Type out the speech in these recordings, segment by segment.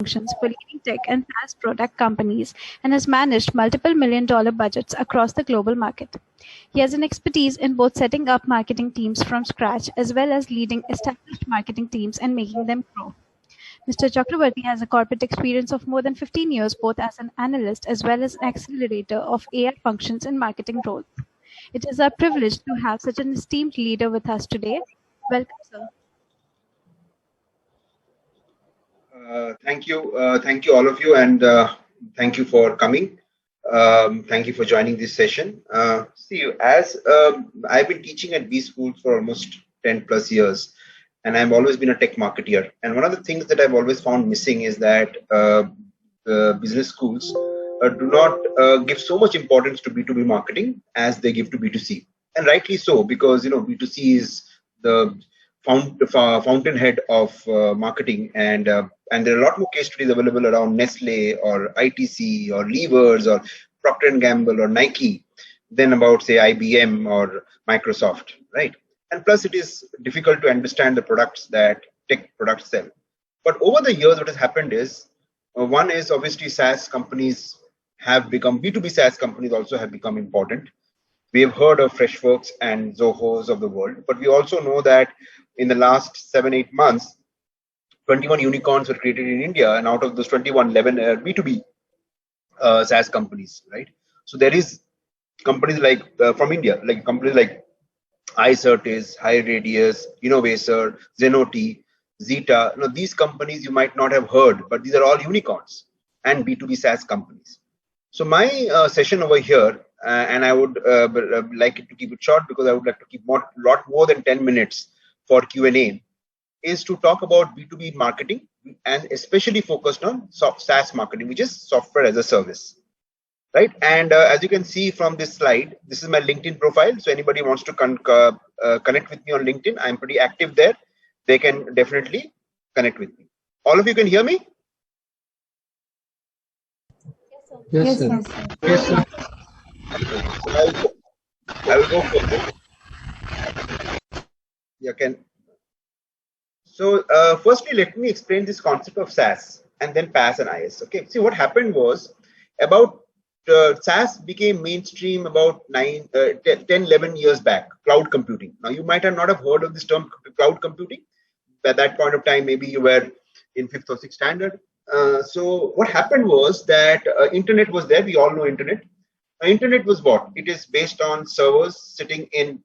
functions for leading tech and SaaS product companies and has managed multiple million-dollar budgets across the global market. He has an expertise in both setting up marketing teams from scratch as well as leading established marketing teams and making them grow. Mr. Chakravarti has a corporate experience of more than 15 years, both as an analyst as well as an accelerator of AI functions in marketing roles. It is our privilege to have such an esteemed leader with us today. Welcome, sir. Thank you all of you, and thank you for coming. Thank you for joining this session. As I've been teaching at B schools for almost 10 plus years, and I've always been a tech marketeer. And one of the things that I've always found missing is that the business schools do not give so much importance to B2B marketing as they give to B2C, and rightly so, because B2C is the fountainhead of marketing, and there are a lot more case studies available around Nestle or ITC or Levers or Procter & Gamble or Nike than about, say, IBM or Microsoft, right? And plus, it is difficult to understand the products that tech products sell. But over the years, what has happened is, one is obviously SaaS companies have become, B2B SaaS companies also have become important. We have heard of Freshworks and Zohos of the world, but we also know that in the last 7-8 months, 21 unicorns were created in India, and out of those 21, 11 are B2B SaaS companies, right? So there is companies like from India, like companies like iCertis, HighRadius, Innovator, Zenoti, Zeta. These companies you might not have heard, but these are all unicorns and B2B SaaS companies. So my session over here, and I would like it to keep it short because I would like to keep a lot more than 10 minutes for Q&A, is to talk about B2B marketing and especially focused on SaaS marketing, which is software as a service, right? And as you can see from this slide, this is my LinkedIn profile. So anybody wants to connect with me on LinkedIn, I'm pretty active there. They can definitely connect with me. All of you can hear me? Yes, sir. Yes, sir. So I will go for this. You can. So firstly, let me explain this concept of SaaS and then PaaS and IaaS. Okay. See, what happened was about SaaS became mainstream about 10, 11 years back. Cloud computing. Now, you might not have heard of this term, cloud computing. At that point of time, maybe you were in 5th or 6th standard. So what happened was that internet was there. We all know internet. Internet was what? It is based on servers sitting in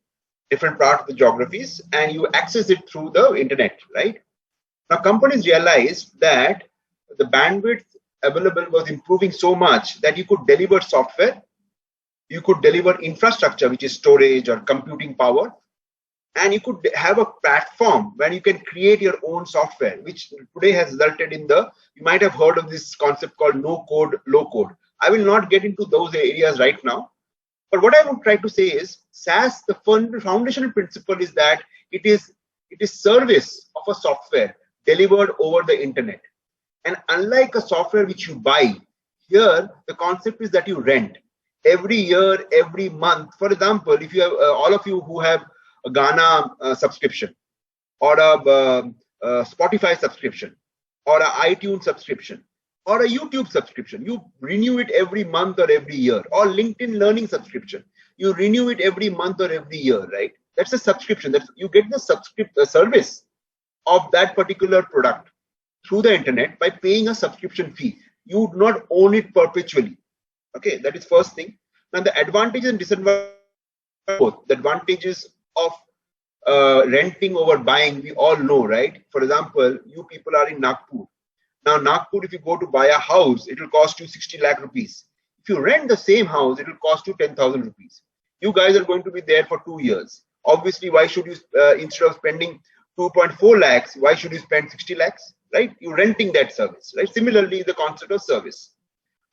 different parts of the geographies, and you access it through the internet, right? Now, companies realized that the bandwidth available was improving so much that you could deliver software, you could deliver infrastructure, which is storage or computing power, and you could have a platform where you can create your own software, which today has resulted in you might have heard of this concept called no code, low code. I will not get into those areas right now. But what I would try to say is SaaS, the foundational principle is that it is service of a software delivered over the internet. And unlike a software which you buy, here the concept is that you rent every year, every month. For example, if you have all of you who have a Ghana subscription or a Spotify subscription or a iTunes subscription or a YouTube subscription, you renew it every month or every year, or LinkedIn Learning subscription, you renew it every month or every year, right? That's a subscription. That you get the service of that particular product through the internet by paying a subscription fee. You do not own it perpetually. Okay, that is first thing. Now the advantages and disadvantages, both the advantages of renting over buying, we all know, right? For example, you people are in Nagpur. Now, Nagpur, if you go to buy a house, it will cost you 60 lakh rupees. If you rent the same house, it will cost you 10,000 rupees. You guys are going to be there for 2 years. Obviously, why should you, instead of spending 2.4 lakhs, why should you spend 60 lakhs, right? You're renting that service, right? Similarly, the concept of service.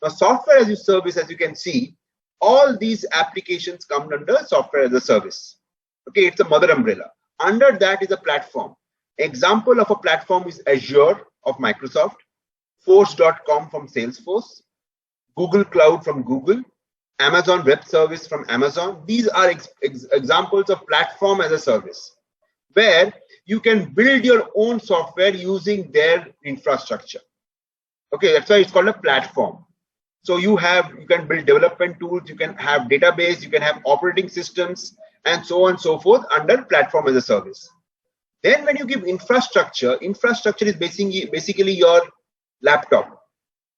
Now, software as a service, as you can see, all these applications come under software as a service. Okay, it's a mother umbrella. Under that is a platform. Example of a platform is Azure of Microsoft, Force.com from Salesforce, Google Cloud from Google, Amazon Web Service from Amazon. These are examples of platform as a service, where you can build your own software using their infrastructure. Okay, that's why it's called a platform. So you can build development tools, you can have database, you can have operating systems, and so on and so forth under platform as a service. Then when you give infrastructure is basically your laptop.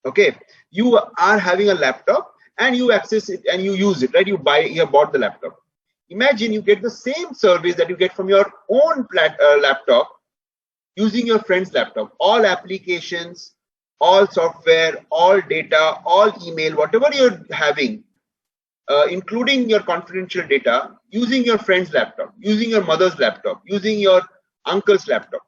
Okay, you are having a laptop and you access it and you use it, right? You have bought the laptop. Imagine you get the same service that you get from your own laptop using your friend's laptop. All applications, all software, all data, all email, whatever you're having, including your confidential data, using your friend's laptop, using your mother's laptop, using your uncle's laptop,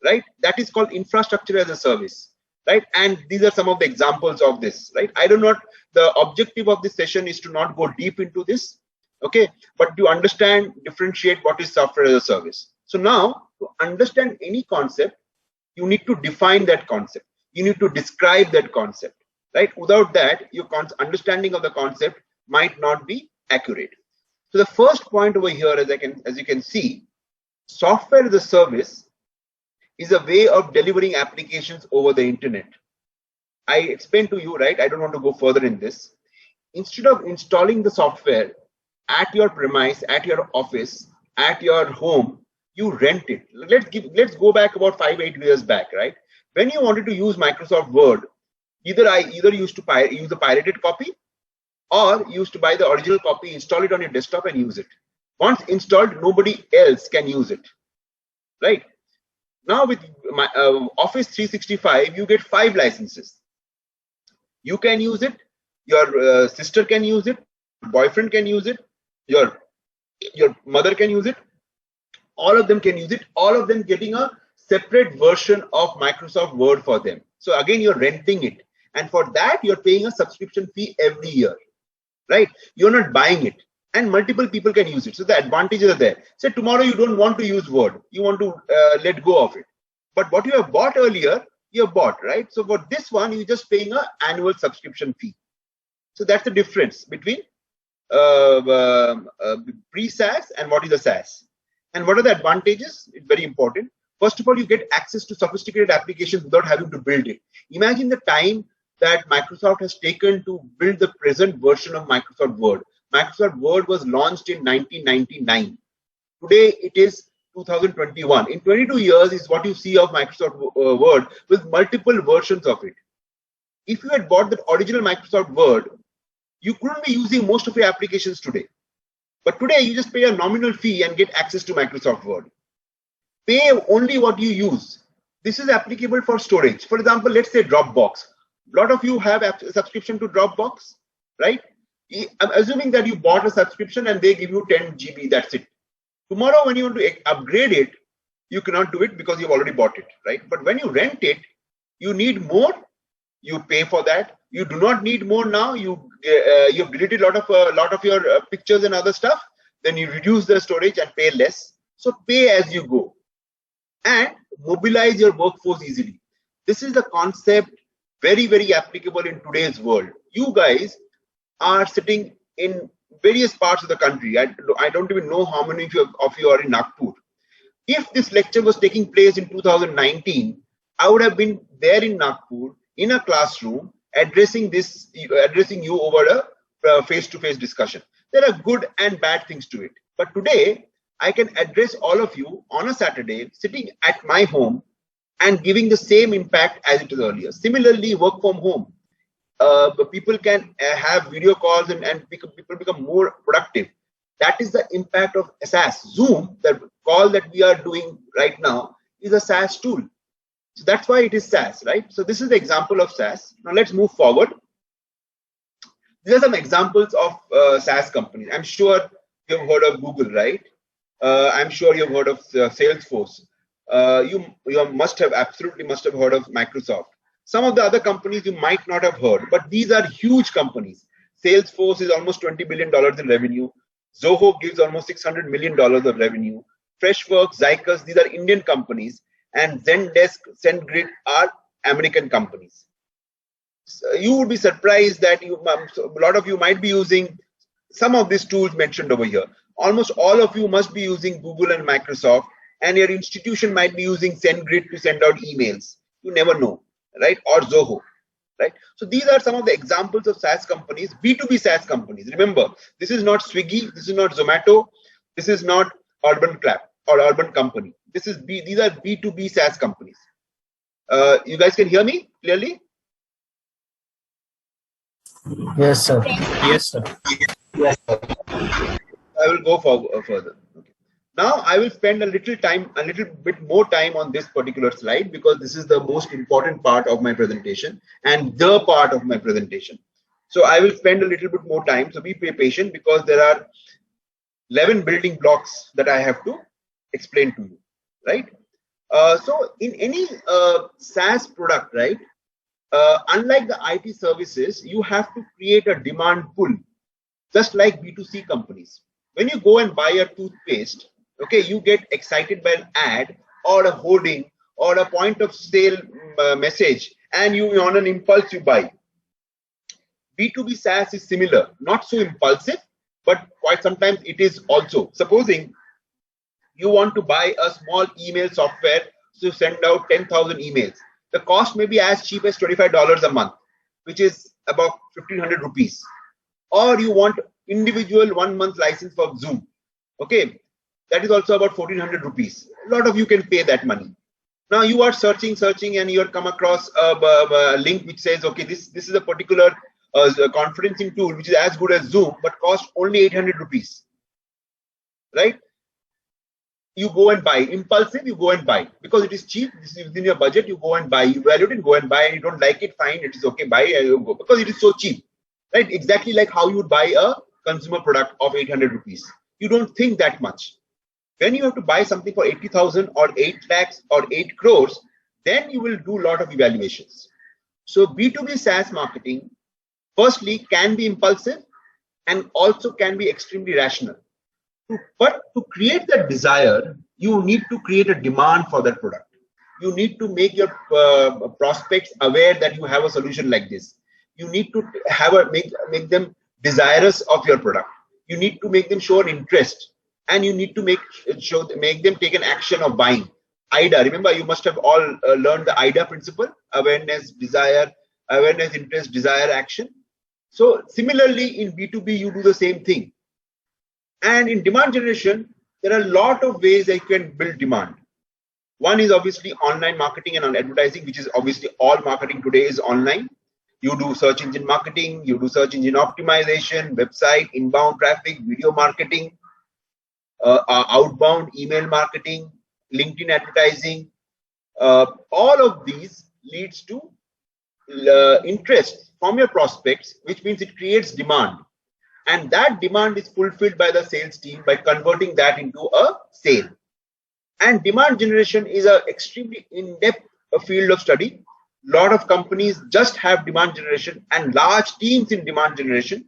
right? That is called infrastructure as a service, right? And these are some of the examples of this, right? I do not, the objective of this session is to not go deep into this, okay? But to understand, differentiate what is software as a service. So now, to understand any concept, you need to define that concept. You need to describe that concept, right? Without that, your understanding of the concept might not be accurate. So the first point over here, as you can see, software as a service is a way of delivering applications over the internet. I explained to you, right? I don't want to go further in this. Instead of installing the software at your premise, at your office, at your home, you rent it. Let's go back about 5-8 years back, right? When you wanted to use Microsoft Word, either used to use a pirated copy, or you used to buy the original copy, install it on your desktop and use it. Once installed, nobody else can use it, right? Now with Office 365, you get 5 licenses. You can use it, your sister can use it, boyfriend can use it, your mother can use it, all of them can use it, all of them getting a separate version of Microsoft Word for them. So again, you're renting it. And for that, you're paying a subscription fee every year, right? You're not buying it. And multiple people can use it. So the advantages are there. Say tomorrow you don't want to use Word. You want to let go of it. But what you have bought earlier, you have bought, right? So for this one, you're just paying an annual subscription fee. So that's the difference between pre-SaaS and what is a SaaS. And what are the advantages? It's very important. First of all, you get access to sophisticated applications without having to build it. Imagine the time that Microsoft has taken to build the present version of Microsoft Word. Microsoft Word was launched in 1999. Today it is 2021. In 22 years is what you see of Microsoft Word with multiple versions of it. If you had bought the original Microsoft Word, you couldn't be using most of your applications today. But today you just pay a nominal fee and get access to Microsoft Word. Pay only what you use. This is applicable for storage. For example, let's say Dropbox. A lot of you have a subscription to Dropbox, right? I'm assuming that you bought a subscription and they give you 10 GB, that's it. Tomorrow when you want to upgrade it, you cannot do it because you've already bought it, right? But when you rent it, you need more, you pay for that. You do not need more now. You've deleted a lot of your pictures and other stuff. Then you reduce the storage and pay less. So pay as you go and mobilize your workforce easily. This is the concept, very, very applicable in today's world. You guys are sitting in various parts of the country. I don't even know how many of you are in Nagpur. If this lecture was taking place in 2019, I would have been there in Nagpur in a classroom addressing you over a face-to-face discussion. There are good and bad things to it. But today, I can address all of you on a Saturday, sitting at my home and giving the same impact as it was earlier. Similarly, work from home. People can have video calls and people become more productive. That is the impact of SaaS. Zoom, the call that we are doing right now, is a SaaS tool. So that's why it is SaaS, right? So this is the example of SaaS. Now let's move forward. These are some examples of SaaS companies. I'm sure you've heard of Google, right? I'm sure you've heard of Salesforce. You absolutely must have heard of Microsoft. Some of the other companies you might not have heard, but these are huge companies. Salesforce is almost $20 billion in revenue. Zoho gives almost $600 million of revenue. Freshworks, Zycus, these are Indian companies. And Zendesk, SendGrid are American companies. So you would be surprised that a lot of you might be using some of these tools mentioned over here. Almost all of you must be using Google and Microsoft, and your institution might be using SendGrid to send out emails. You never know, right? Or Zoho. right? So these are some of the examples of SaaS companies, B2B SaaS companies. Remember, this is not Swiggy, this is not Zomato, this is not Urban Clap or Urban Company. These are B2B SaaS companies. You guys can hear me clearly? Yes, sir. Yes, sir. Yes, sir. I will go further. Okay. Now I will spend a little bit more time on this particular slide because this is the most important part of my presentation and the part of my presentation. So I will spend a little bit more time. So be patient because there are 11 building blocks that I have to explain to you, right? So in any SaaS product, right? Unlike the IT services, you have to create a demand pool, just like B2C companies. When you go and buy a toothpaste, okay, you get excited by an ad or a hoarding or a point of sale message, and you on an impulse you buy. B2B SaaS is similar, not so impulsive, but quite sometimes it is also. Supposing you want to buy a small email software to send out 10,000 emails. The cost may be as cheap as $25 a month, which is about 1,500 rupees. Or you want individual 1 month license for Zoom. Okay, that is also about 1,400 rupees. A lot of you can pay that money. Now you are searching, and you come across a link which says, okay, this is a particular conferencing tool which is as good as Zoom, but costs only 800 rupees. Right? You go and buy. Impulsive, you go and buy because it is cheap. This is within your budget. You go and buy. You value it and go and buy. And you don't like it, fine. It is okay. Buy and you go because it is so cheap, right? Exactly like how you would buy a consumer product of 800 rupees. You don't think that much. When you have to buy something for 80,000 or 8 lakhs or 8 crores, then you will do a lot of evaluations. So B2B SaaS marketing, firstly, can be impulsive and also can be extremely rational. But to create that desire, you need to create a demand for that product. You need to make your prospects aware that you have a solution like this. You need to have make them desirous of your product. You need to make them show an interest, and you need to make them take an action of buying. IDA. Remember, you must have all learned the IDA principle: awareness, desire, awareness, interest, desire, action. So similarly, in B2B, you do the same thing. And in demand generation, there are a lot of ways that you can build demand. One is obviously online marketing and on advertising, which is obviously all marketing today is online. You do search engine marketing, you do search engine optimization, website, inbound traffic, video marketing, outbound email marketing, LinkedIn advertising. All of these leads to interest from your prospects, which means it creates demand. And that demand is fulfilled by the sales team by converting that into a sale. And demand generation is an extremely in-depth field of study. A lot of companies just have demand generation and large teams in demand generation.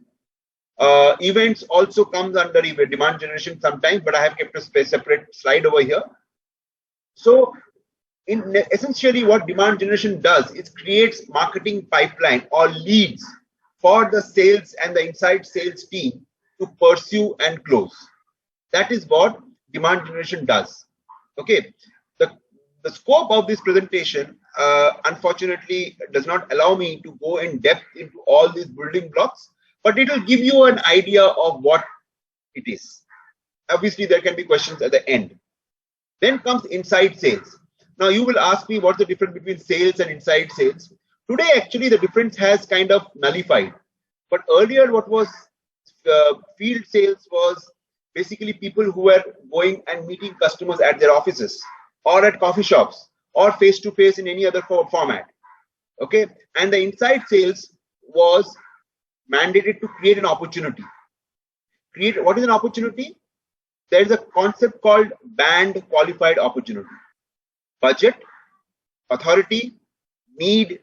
Events also comes under demand generation sometimes, but I have kept a separate slide over here. So essentially what demand generation does is creates marketing pipeline or leads for the sales and the inside sales team to pursue and close. That is what demand generation does. Okay, the scope of this presentation unfortunately does not allow me to go in depth into all these building blocks, but it will give you an idea of what it is. Obviously, there can be questions at the end. Then comes inside sales. Now you will ask me what's the difference between sales and inside sales. Today, actually, the difference has kind of nullified. But earlier, what was field sales was basically people who were going and meeting customers at their offices or at coffee shops or face-to-face in any other format. Okay, and the inside sales was mandated to create an opportunity. What is an opportunity? There is a concept called band qualified opportunity. Budget, authority, need,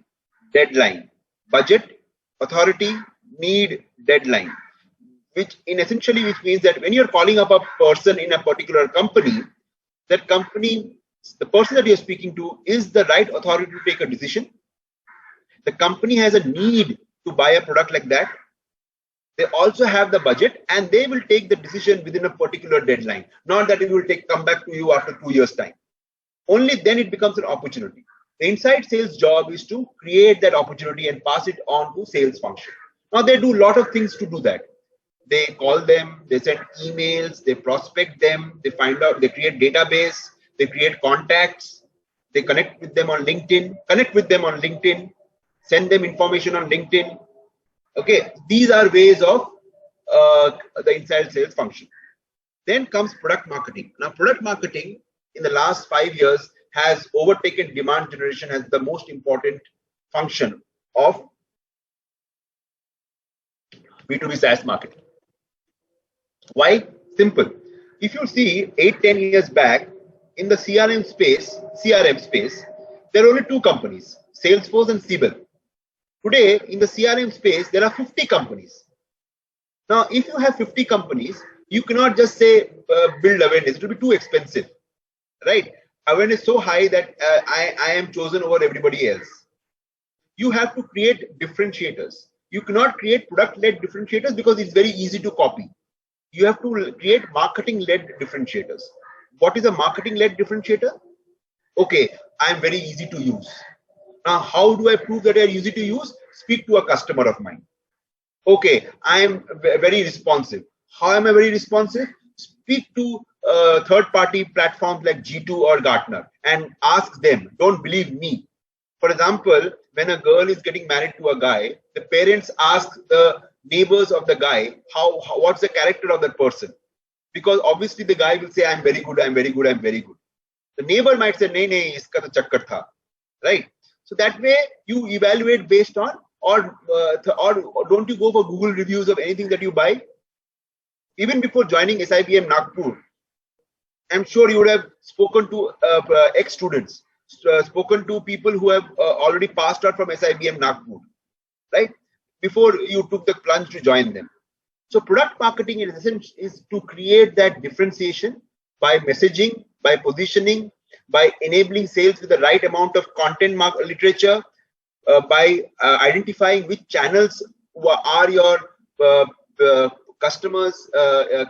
deadline. Budget, authority, need, deadline. Which means that when you're calling up a person in a particular company, that company, the person that you're speaking to is the right authority to take a decision. The company has a need to buy a product like that. They also have the budget and they will take the decision within a particular deadline. Not that it will come back to you after 2 years' time. Only then it becomes an opportunity. The inside sales job is to create that opportunity and pass it on to sales function. Now they do a lot of things to do that. They call them, they send emails, they prospect them, they find out, they create database, they create contacts, they connect with them on LinkedIn, send them information on LinkedIn. Okay, these are ways of the inside sales function. Then comes product marketing. Now, product marketing in the last 5 years has overtaken demand generation as the most important function of B2B SaaS marketing. Why? Simple. If you see 8-10 years back in the CRM space, there are only 2 companies, Salesforce and SIBM. Today in the CRM space, there are 50 companies. Now, if you have 50 companies, you cannot just say build awareness. It will be too expensive, right? Awareness is so high that I am chosen over everybody else. You have to create differentiators. You cannot create product-led differentiators because it's very easy to copy. You have to create marketing-led differentiators. What is a marketing-led differentiator? Okay, I am very easy to use. Now, how do I prove that I am easy to use? Speak to a customer of mine. Okay, I am very responsive. How am I very responsive? Speak to third-party platforms like G2 or Gartner and ask them. Don't believe me. For example, when a girl is getting married to a guy, the parents ask the neighbors of the guy, what's the character of that person? Because obviously the guy will say, I'm very good, I'm very good, I'm very good. The neighbor might say, nahi, iska to chakkar tha. Right? So that way you evaluate based on, or don't you go for Google reviews of anything that you buy? Even before joining SIBM Nagpur, I'm sure you would have spoken to ex-students, spoken to people who have already passed out from SIBM Nagpur, right? Before you took the plunge to join them. So product marketing in essence is to create that differentiation by messaging, by positioning, by enabling sales with the right amount of content literature, by identifying which channels are your customers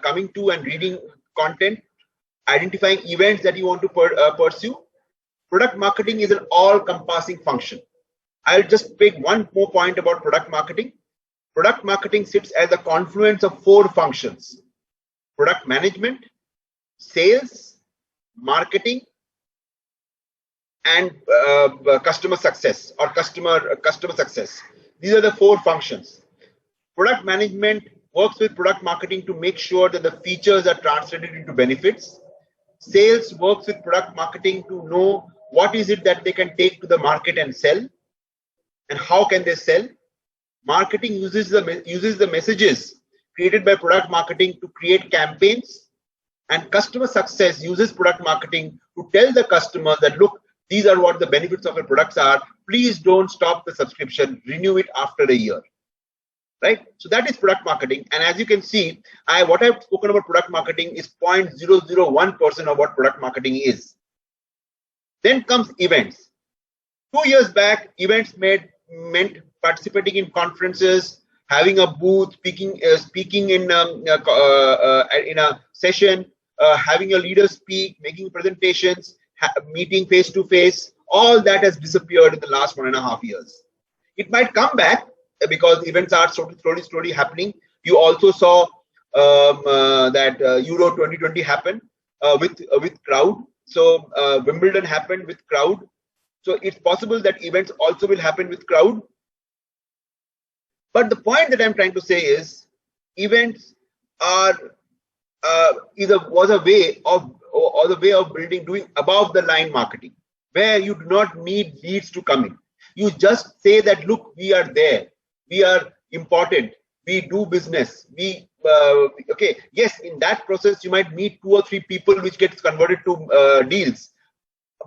coming to and reading content, identifying events that you want to pursue. Product marketing is an all-encompassing function. I'll just make one more point about product marketing. Product marketing sits as a confluence of 4 functions: product management, sales, marketing, and customer success or customer success. These are the 4 functions. Product management works with product marketing to make sure that the features are translated into benefits. Sales works with product marketing to know what is it that they can take to the market and sell, and how can they sell. Marketing uses the messages created by product marketing to create campaigns, and customer success uses product marketing to tell the customer that, look, these are what the benefits of your products are. Please don't stop the subscription, renew it after a year. Right? So that is product marketing. And as you can see, what I've spoken about product marketing is 0.001% of what product marketing is. Then comes events. 2 years back, events meant participating in conferences, having a booth, speaking in a session, having a leader speak, making presentations, meeting face to face. All that has disappeared in the last 1.5 years. It might come back because events are slowly happening. You also saw that Euro 2020 happen with crowd. So Wimbledon happened with crowd. So it's possible that events also will happen with crowd. But the point that I'm trying to say is, events are was a way of doing above the line marketing, where you do not need leads to come in. You just say that, look, we are there, we are important, we do business, okay, yes, in that process you might meet 2 or 3 people which gets converted to deals,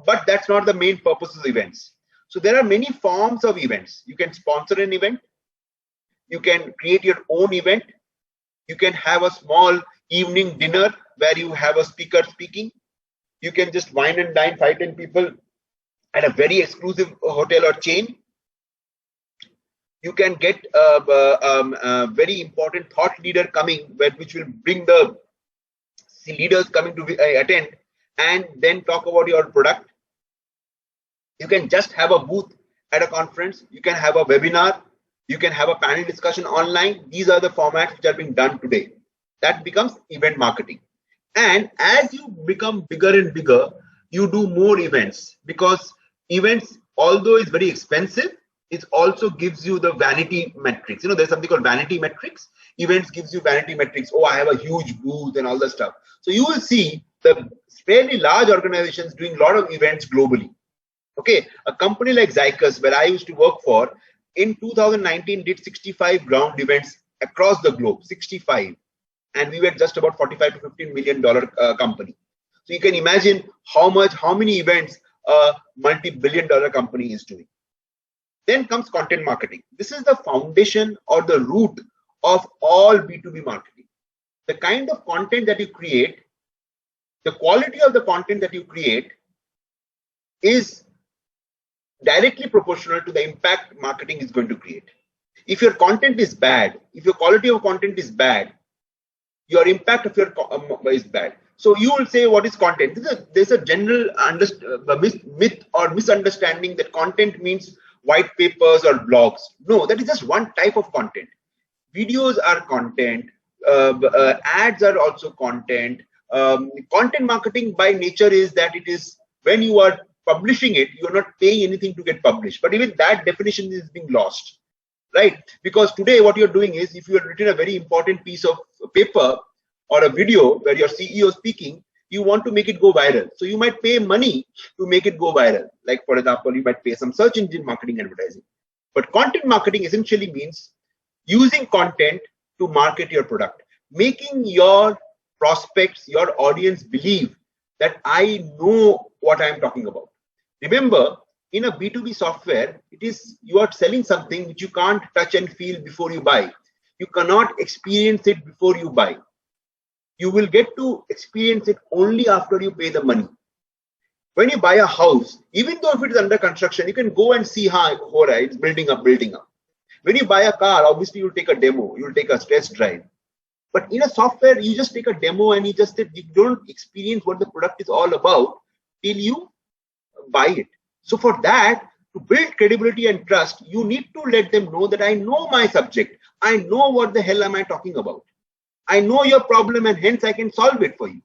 but that's not the main purpose of events. So there are many forms of events. You can sponsor an event, you can create your own event, you can have a small evening dinner where you have a speaker speaking, you can just wine and dine 5-10 people at a very exclusive hotel or chain. You can get a very important thought leader coming, which will bring the leaders coming to attend and then talk about your product. You can just have a booth at a conference. You can have a webinar. You can have a panel discussion online. These are the formats which are being done today. That becomes event marketing. And as you become bigger and bigger, you do more events, because events, although it's very expensive, it also gives you the vanity metrics. You know, there's something called vanity metrics. Events gives you vanity metrics. Oh, I have a huge booth and all that stuff. So you will see the fairly large organizations doing a lot of events globally. Okay, a company like Zycus, where I used to work for, in 2019 did 65 ground events across the globe, 65, and we were just about 45 to 15 million dollar company. So you can imagine how many events a multi-billion dollar company is doing. Then comes content marketing. This is the foundation or the root of all B2B marketing. The kind of content that you create, the quality of the content that you create is directly proportional to the impact marketing is going to create. If your content is bad, if your quality of content is bad, your impact of your is bad. So you will say, what is content? There's a general myth or misunderstanding that content means white papers or blogs. No, that is just one type of content. Videos are content. Ads are also content. Content marketing by nature is that it is when you are publishing it, you're not paying anything to get published. But even that definition is being lost, right? Because today what you're doing is, if you have written a very important piece of paper or a video where your CEO is speaking, you want to make it go viral. So you might pay money to make it go viral. Like, for example, you might pay some search engine marketing advertising. But content marketing essentially means using content to market your product, making your prospects, your audience believe that I know what I'm talking about. Remember, in a B2B software, it is you are selling something which you can't touch and feel before you buy. You cannot experience it before you buy. You will get to experience it only after you pay the money. When you buy a house, even though if it is under construction, you can go and see how it's building up. When you buy a car, obviously you'll take a demo, you'll take a test drive. But in a software, you just take a demo and you don't experience what the product is all about till you buy it. So for that, to build credibility and trust, you need to let them know that I know my subject. I know what the hell am I talking about. I know your problem and hence I can solve it for you.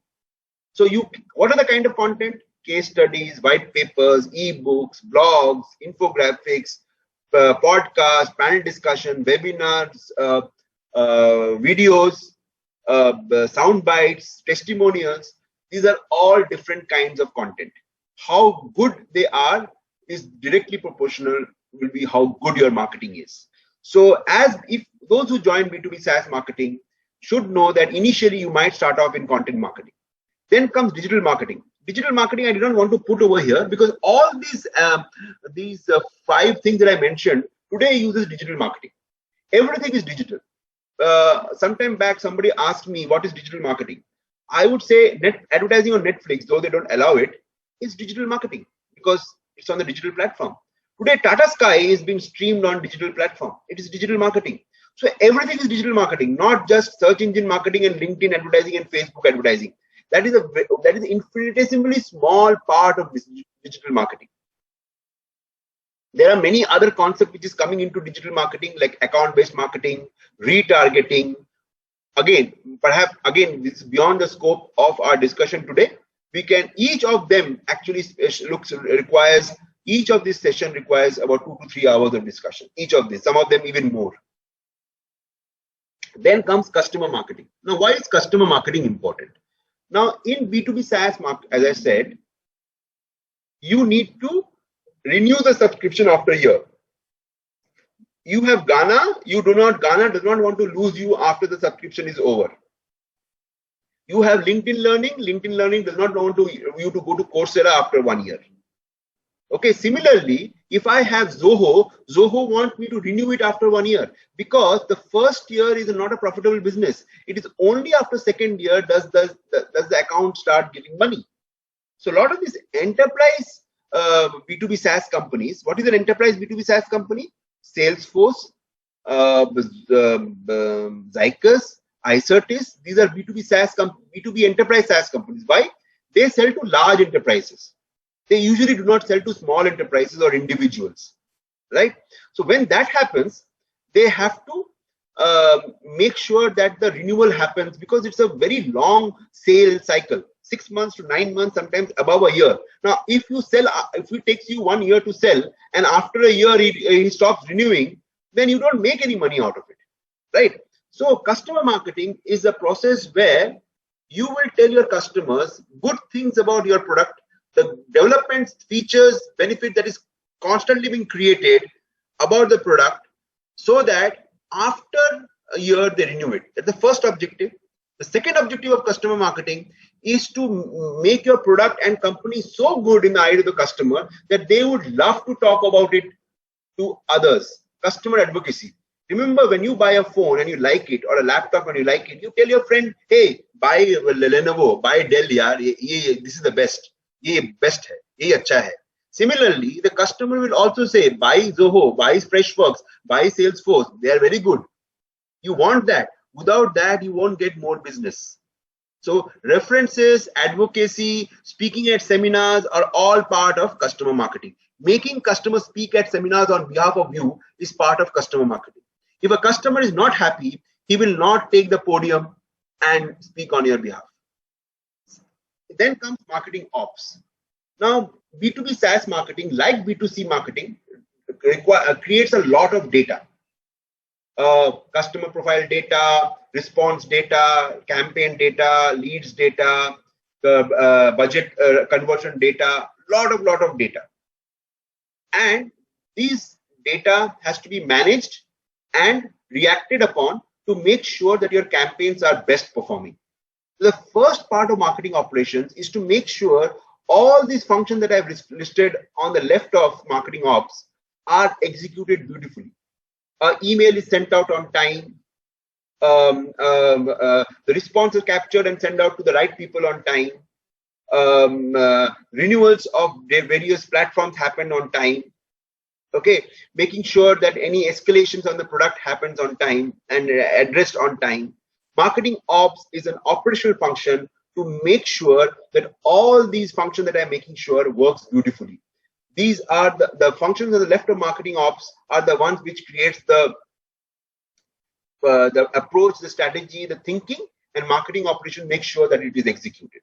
So what are the kind of content? Case studies, white papers, ebooks, blogs, infographics, podcasts, panel discussion, webinars, videos, sound bites, testimonials. These are all different kinds of content. How good they are is directly proportional will be how good your marketing is. So if those who join B2B SaaS marketing should know that initially you might start off in content marketing. Then comes digital marketing. Digital marketing I did not want to put over here because all these 5 things that I mentioned today uses digital marketing. Everything is digital. Sometime back somebody asked me what is digital marketing. I would say advertising on Netflix, though they don't allow it, is digital marketing because it's on the digital platform. Today Tata Sky is being streamed on digital platform. It is digital marketing. So everything is digital marketing, not just search engine marketing and LinkedIn advertising and Facebook advertising. That is an infinitesimally small part of this digital marketing. There are many other concepts which is coming into digital marketing like account-based marketing, retargeting. Again, this is beyond the scope of our discussion today. Each of them actually requires, each of this session requires about 2 to 3 hours of discussion. Each of these, some of them even more. Then comes customer marketing. Now, why is customer marketing important? Now, in B2B SaaS market, as I said, you need to renew the subscription after a year. You have Ghana, Ghana does not want to lose you after the subscription is over. You have LinkedIn Learning does not want you to go to Coursera after 1 year. Okay, similarly, if I have Zoho wants me to renew it after 1 year because the first year is not a profitable business. It is only after second year does the account start giving money. So a lot of these enterprise B2B SaaS companies, what is an enterprise B2B SaaS company? Salesforce, Zycus, Icertis, these are B2B enterprise SaaS companies. Why? They sell to large enterprises. They usually do not sell to small enterprises or individuals, right? So when that happens, they have to make sure that the renewal happens, because it's a very long sales cycle, 6 months to 9 months, sometimes above a year. Now, if you sell, if it takes you 1 year to sell, and after a year he stops renewing, then you don't make any money out of it, right? So customer marketing is a process where you will tell your customers good things about your product, the developments, features, benefit that is constantly being created about the product, so that after a year they renew it. That's the first objective. The second objective of customer marketing is to make your product and company so good in the eye of the customer that they would love to talk about it to others. Customer advocacy. Remember, when you buy a phone and you like it, or a laptop and you like it, you tell your friend, hey, buy Lenovo, buy Dell, yaar, this is the best. Ye best hai, ye acha hai. Similarly, the customer will also say, buy Zoho, buy Freshworks, buy Salesforce. They are very good. You want that. Without that, you won't get more business. So references, advocacy, speaking at seminars are all part of customer marketing. Making customers speak at seminars on behalf of you is part of customer marketing. If a customer is not happy, he will not take the podium and speak on your behalf. Then comes marketing ops. Now, B2B SaaS marketing, like B2C marketing, creates a lot of data. Customer profile data, response data, campaign data, leads data, budget conversion data, lot of data. And these data has to be managed and reacted upon to make sure that your campaigns are best performing. The first part of marketing operations is to make sure all these functions that I've listed on the left of marketing ops are executed beautifully. Email is sent out on time. The response is captured and sent out to the right people on time. Renewals of their various platforms happen on time. Okay, making sure that any escalations on the product happens on time and addressed on time. Marketing ops is an operational function to make sure that all these functions that I'm making sure works beautifully. These are the functions on the left of marketing ops are the ones which creates the approach, the strategy, the thinking, and marketing operation makes sure that it is executed.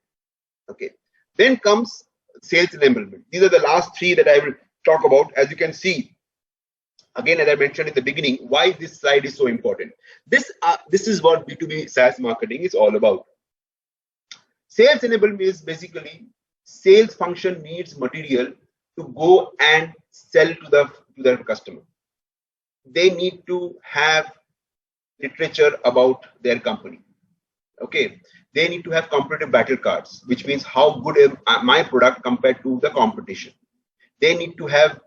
Okay. Then comes sales enablement. These are the last three that I will talk about. As you can see, again, as I mentioned in the beginning, why this slide is so important. This is what B2B SaaS marketing is all about. Sales enablement is basically sales function needs material to go and sell to the customer. They need to have literature about their company. Okay, they need to have competitive battle cards, which means how good is my product compared to the competition. They need to have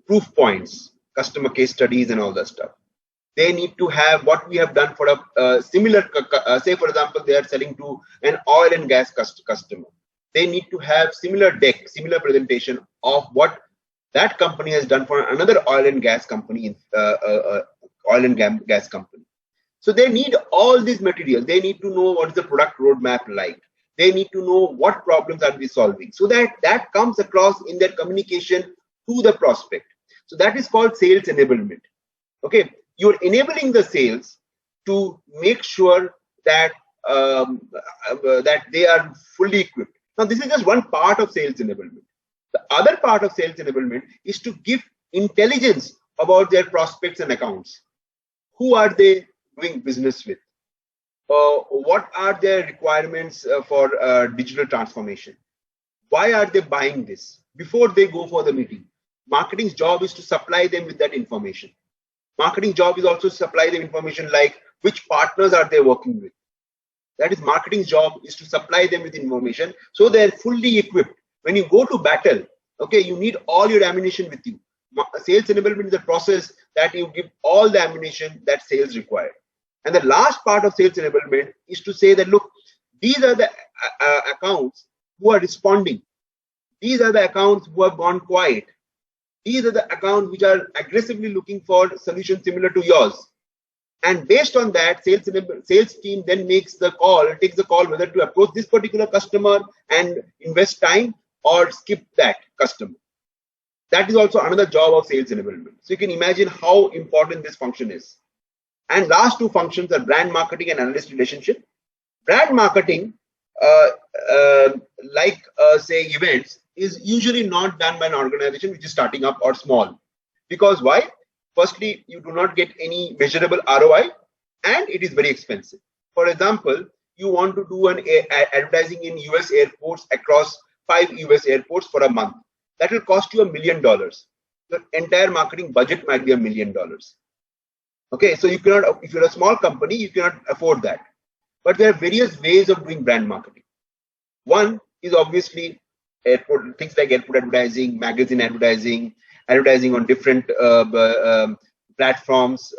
proof points, customer case studies, and all that stuff. They need to have what we have done for a similar, say for example, they are selling to an oil and gas customer. They need to have similar deck, similar presentation of what that company has done for another oil and gas company, gas company. So they need all these materials. They need to know what is the product roadmap like. They need to know what problems are we solving, so that comes across in their communication to the prospect. So that is called sales enablement. Okay, you're enabling the sales to make sure that that they are fully equipped. Now, this is just one part of sales enablement. The other part of sales enablement is to give intelligence about their prospects and accounts. Who are they doing business with? What are their requirements for digital transformation? Why are they buying this? Before they go for the meeting, marketing's job is to supply them with that information. Marketing job is also to supply them information like which partners are they working with. That is marketing's job, is to supply them with information so they're fully equipped. When you go to battle, okay, you need all your ammunition with you. Sales enablement is a process that you give all the ammunition that sales require. And the last part of sales enablement is to say that, look, these are the accounts who are responding. These are the accounts who have gone quiet. These are the accounts which are aggressively looking for solutions similar to yours. And based on that, sales team then takes the call whether to approach this particular customer and invest time, or skip that customer. That is also another job of sales enablement. So you can imagine how important this function is. And last two functions are brand marketing and analyst relationship. Brand marketing, uh, uh, like say events, is usually not done by an organization which is starting up or small. Because why? Firstly, you do not get any measurable ROI, and it is very expensive. For example, you want to do an advertising in US airports across 5 US airports for a month. That will cost you $1 million. Your entire marketing budget might be $1 million. Okay, so you cannot, if you're a small company, you cannot afford that. But there are various ways of doing brand marketing. One is obviously airport, things like airport advertising, magazine advertising, advertising on different platforms,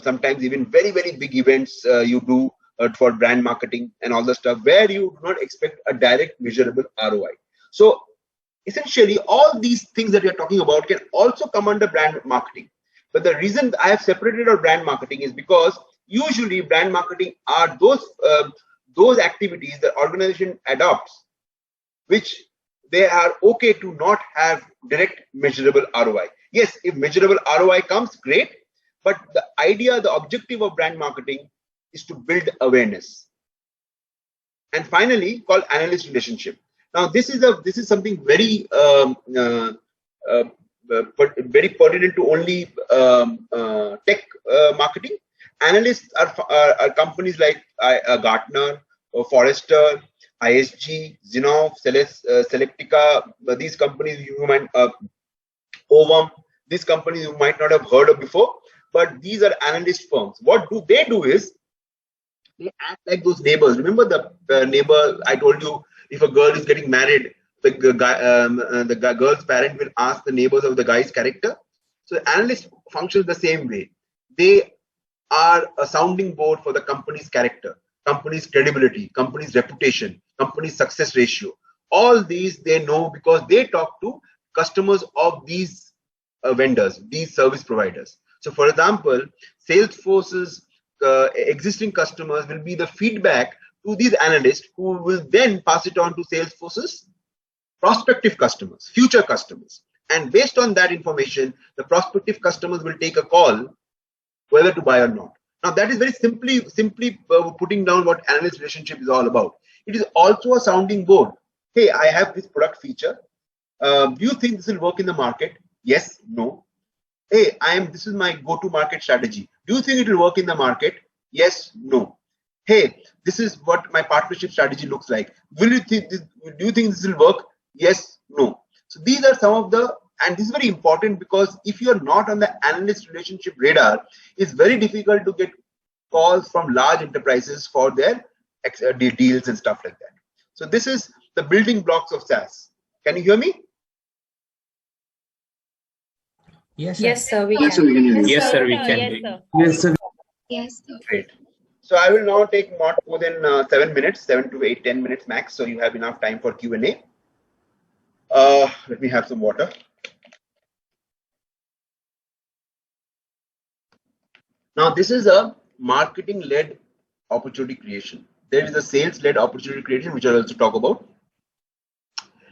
sometimes even very, very big events you do for brand marketing and all the stuff where you do not expect a direct measurable ROI. So essentially, all these things that we are talking about can also come under brand marketing. But the reason I have separated our brand marketing is because usually brand marketing are those activities that organization adopts, which they are okay to not have direct measurable ROI. Yes, if measurable ROI comes, great. But the idea, the objective of brand marketing is to build awareness. And finally, called analyst relationship. Now, this is something very very pertinent to only tech marketing. Analysts are companies like Gartner, Forrester, ISG, Zinnov, Selectica. These companies you might, Ovum, these companies you might not have heard of before, but these are analyst firms. What do they do is they act like those neighbors. Remember the neighbor I told you, if a girl is getting married, the girl's parent will ask the neighbors of the guy's character. So the analyst functions the same way. They are a sounding board for the company's character, company's credibility, company's reputation, company's success ratio. All these they know because they talk to customers of these vendors, these service providers. So for example, Salesforce's existing customers will be the feedback to these analysts who will then pass it on to Salesforce's prospective customers, future customers. And based on that information, the prospective customers will take a call whether to buy or not. Now that is very simply putting down what analyst relationship is all about. It is also a sounding board. Hey, I have this product feature. Do you think this will work in the market? Yes, no. Hey, this is my go-to-market strategy. Do you think it will work in the market? Yes, no. Hey, this is what my partnership strategy looks like. Do you think this will work? Yes, no. So these are some of the, and this is very important because if you are not on the analyst relationship radar, it's very difficult to get calls from large enterprises for their deals and stuff like that. So this is the building blocks of SaaS. Can you hear me? Yes, sir. Yes, sir, we Yes, sir, can. we can hear you. Yes, sir, we can. Yes, sir. Yes, sir. Yes. Great. So I will now take not more than 7 minutes, 7 to 8, 10 minutes max. So you have enough time for Q&A. Let me have some water. Now this is a marketing-led opportunity creation. There is a sales-led opportunity creation, which I'll also talk about.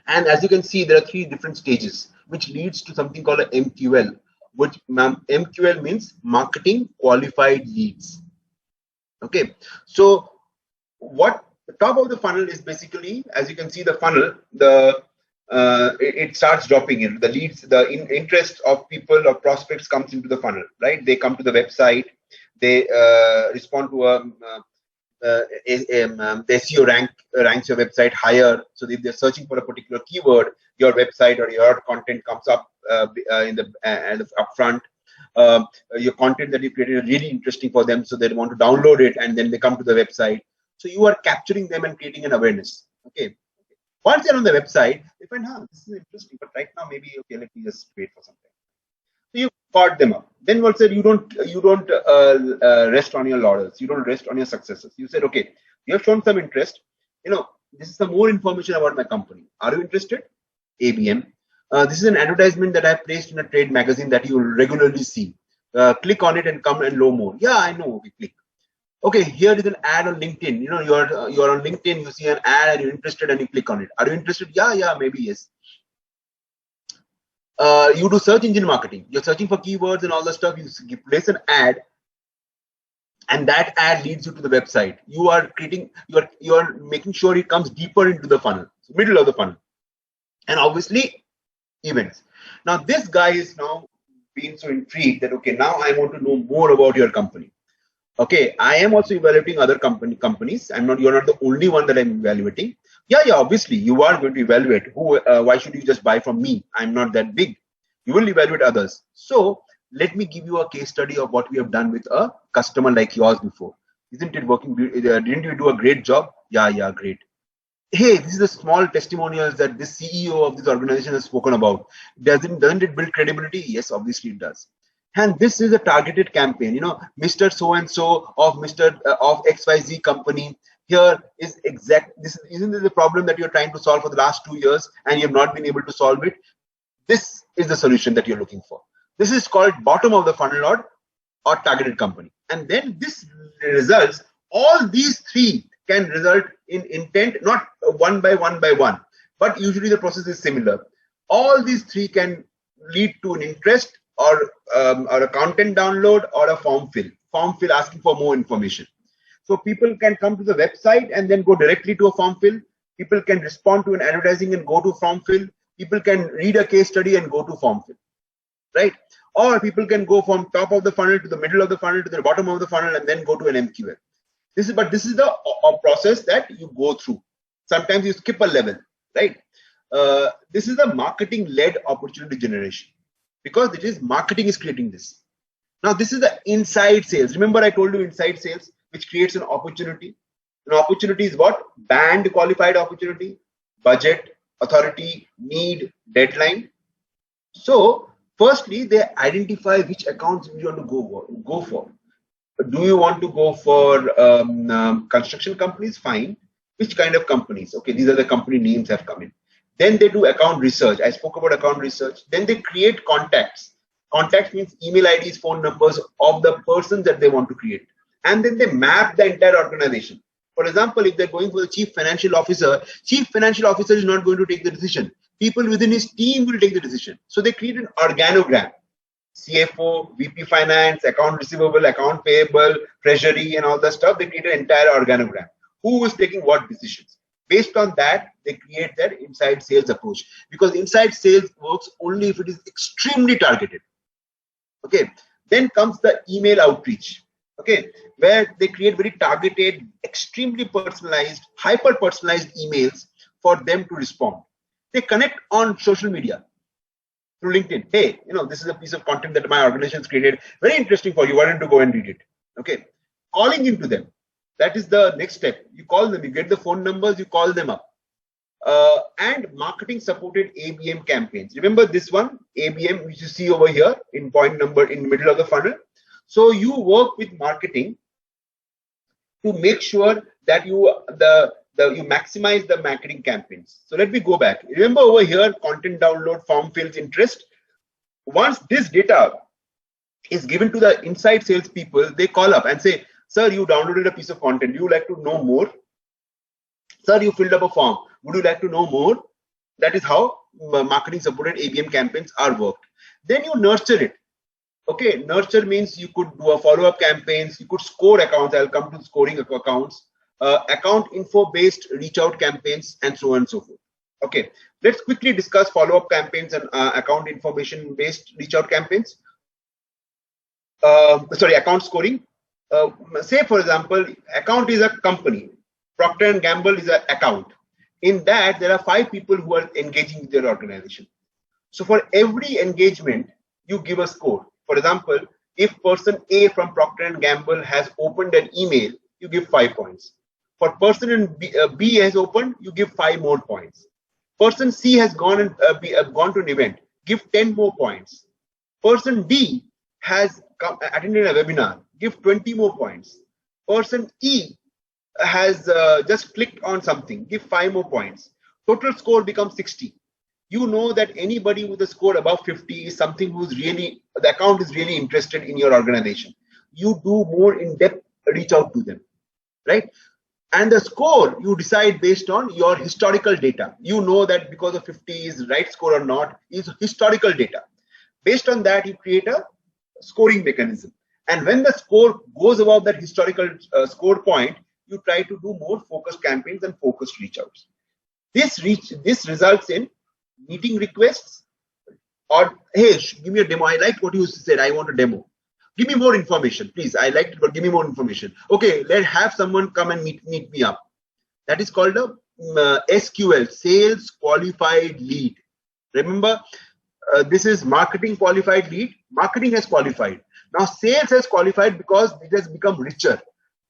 And as you can see, there are 3 different stages, which leads to something called a MQL, which MQL means marketing qualified leads. Okay, so what the top of the funnel is basically, as you can see, the funnel, it starts dropping in. The leads, the interest of people or prospects comes into the funnel, right? They come to the website, they respond to the SEO ranks your website higher. So if they're searching for a particular keyword, your website or your content comes up in the upfront. Your content that you created is really interesting for them, so they want to download it, and then they come to the website. So you are capturing them and creating an awareness. Okay. Once they're on the website, they find, this is interesting, but right now maybe okay, let me just wait for some time. So you caught them up. Then what said, you don't rest on your laurels. You don't rest on your successes. You said, okay, you have shown some interest. This is some more information about my company. Are you interested? ABM. This is an advertisement that I have placed in a trade magazine that you will regularly see. Click on it and come and know more. Yeah, I know. Okay, click. Okay, here is an ad on LinkedIn. You know, you're on LinkedIn, you see an ad and you're interested and you click on it. Are you interested? Yeah, maybe yes. You do search engine marketing. You're searching for keywords and all the stuff. You place an ad, and that ad leads you to the website. You are creating. You are making sure it comes deeper into the funnel, middle of the funnel, and obviously events. Now this guy is now being so intrigued that okay, now I want to know more about your company. Okay, I am also evaluating other companies. You're not the only one that I'm evaluating. Yeah, obviously you are going to evaluate. Why should you just buy from me? I'm not that big. You will evaluate others. So let me give you a case study of what we have done with a customer like yours before. Isn't it working? Didn't you do a great job? Yeah, great. Hey, this is the small testimonials that this CEO of this organization has spoken about. Doesn't it build credibility? Yes, obviously it does. And this is a targeted campaign. You know, Mr. So and so of of XYZ company. Here is isn't this the problem that you're trying to solve for the last 2 years and you have not been able to solve it? This is the solution that you're looking for. This is called bottom of the funnel or targeted company. And then this results, all these three can result in intent, not one by one, but usually the process is similar. All these three can lead to an interest or a content download or a form fill asking for more information. So people can come to the website and then go directly to a form fill. People can respond to an advertising and go to form fill. People can read a case study and go to form fill, right? Or people can go from top of the funnel to the middle of the funnel to the bottom of the funnel and then go to an MQL. This is the process that you go through. Sometimes you skip a level, right? This is the marketing-led opportunity generation because it is marketing is creating this. Now this is the inside sales. Remember I told you inside sales, which creates an opportunity. An opportunity is what? Band qualified opportunity, budget, authority, need, deadline. So firstly, they identify which accounts you want to go for. Do you want to go for construction companies? Fine. Which kind of companies? Okay, these are the company names have come in. Then they do account research. I spoke about account research. Then they create contacts. Contacts means email IDs, phone numbers of the persons that they want to create. And then they map the entire organization. For example, if they're going for the chief financial officer is not going to take the decision. People within his team will take the decision. So they create an organogram. CFO, VP Finance, account receivable, account payable, treasury, and all that stuff. They create an entire organogram. Who is taking what decisions? Based on that, they create their inside sales approach. Because inside sales works only if it is extremely targeted. Okay. Then comes the email outreach. Okay, where they create very targeted, extremely personalized, hyper-personalized emails for them to respond. They connect on social media through LinkedIn. Hey, this is a piece of content that my organization has created. Very interesting for you. Why don't you go and read it? Okay, calling into them. That is the next step. You call them. You get the phone numbers. You call them up. And marketing supported ABM campaigns. Remember this one, ABM, which you see over here in point number in the middle of the funnel. So you work with marketing to make sure that you maximize the marketing campaigns. So let me go back. Remember over here, content download, form fills, interest. Once this data is given to the inside sales people, they call up and say, sir, you downloaded a piece of content. You would like to know more? Sir, you filled up a form. Would you like to know more? That is how marketing supported ABM campaigns are worked. Then you nurture it. Okay, nurture means you could do a follow-up campaigns, you could score accounts. I'll come to scoring accounts, account info based reach out campaigns, and so on and so forth. Okay, let's quickly discuss follow-up campaigns and account information based reach out campaigns. Account scoring. Say for example, account is a company, Procter & Gamble is an account. In that, there are 5 people who are engaging with their organization. So for every engagement, you give a score. For example, if person A from Procter & Gamble has opened an email, you give 5 points. For person B has opened, you give 5 more points. Person C has gone to an event, give 10 more points. Person D has attended a webinar, give 20 more points. Person E has just clicked on something, give 5 more points. Total score becomes 60. You know that anybody with a score above 50 is something the account is really interested in your organization. You do more in-depth reach out to them, right? And the score you decide based on your historical data. You know that because of 50 is right score or not is historical data. Based on that, you create a scoring mechanism. And when the score goes above that historical score point, you try to do more focused campaigns and focused reach outs. This results in meeting requests, or hey, give me a demo. I like what you said. I want a demo. Give me more information, please. I liked it, but give me more information. Okay, let's have someone come and meet me up. That is called a SQL, Sales Qualified Lead. Remember, this is marketing qualified lead. Marketing has qualified. Now sales has qualified because it has become richer.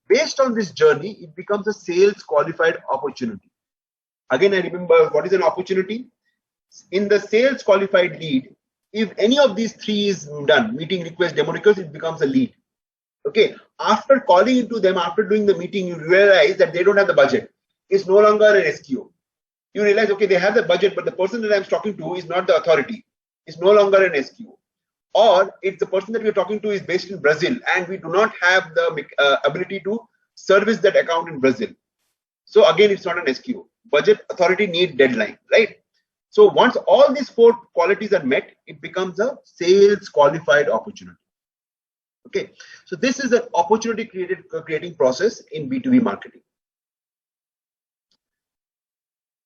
Based on this journey, it becomes a sales qualified opportunity. Again, I remember what is an opportunity? In the sales qualified lead, if any of these three is done, meeting, request, demo request, it becomes a lead. Okay. After calling into them, after doing the meeting, you realize that they don't have the budget. It's no longer an SQO. You realize, okay, they have the budget, but the person that I'm talking to is not the authority. It's no longer an SQO. Or if the person that we're talking to is based in Brazil and we do not have the ability to service that account in Brazil. So again, it's not an SQO. Budget, authority, need, deadline, right? So once all these four qualities are met, it becomes a sales qualified opportunity. Okay, so this is an opportunity creating process in B2B marketing.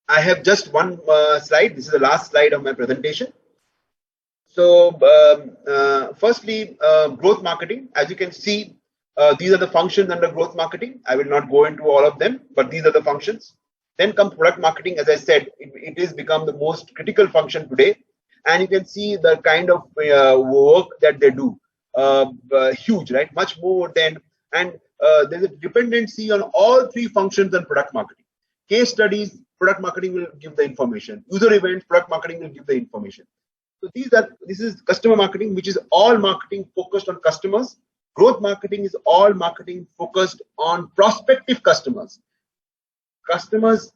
I have just one slide. This is the last slide of my presentation. So firstly, growth marketing. As you can see, these are the functions under growth marketing. I will not go into all of them, but these are the functions. Then comes product marketing. As I said, it has become the most critical function today. And you can see the kind of work that they do. Huge, right? Much more than, and there's a dependency on all three functions on product marketing. Case studies, product marketing will give the information. User events, product marketing will give the information. So this is customer marketing, which is all marketing focused on customers. Growth marketing is all marketing focused on prospective customers. Customers,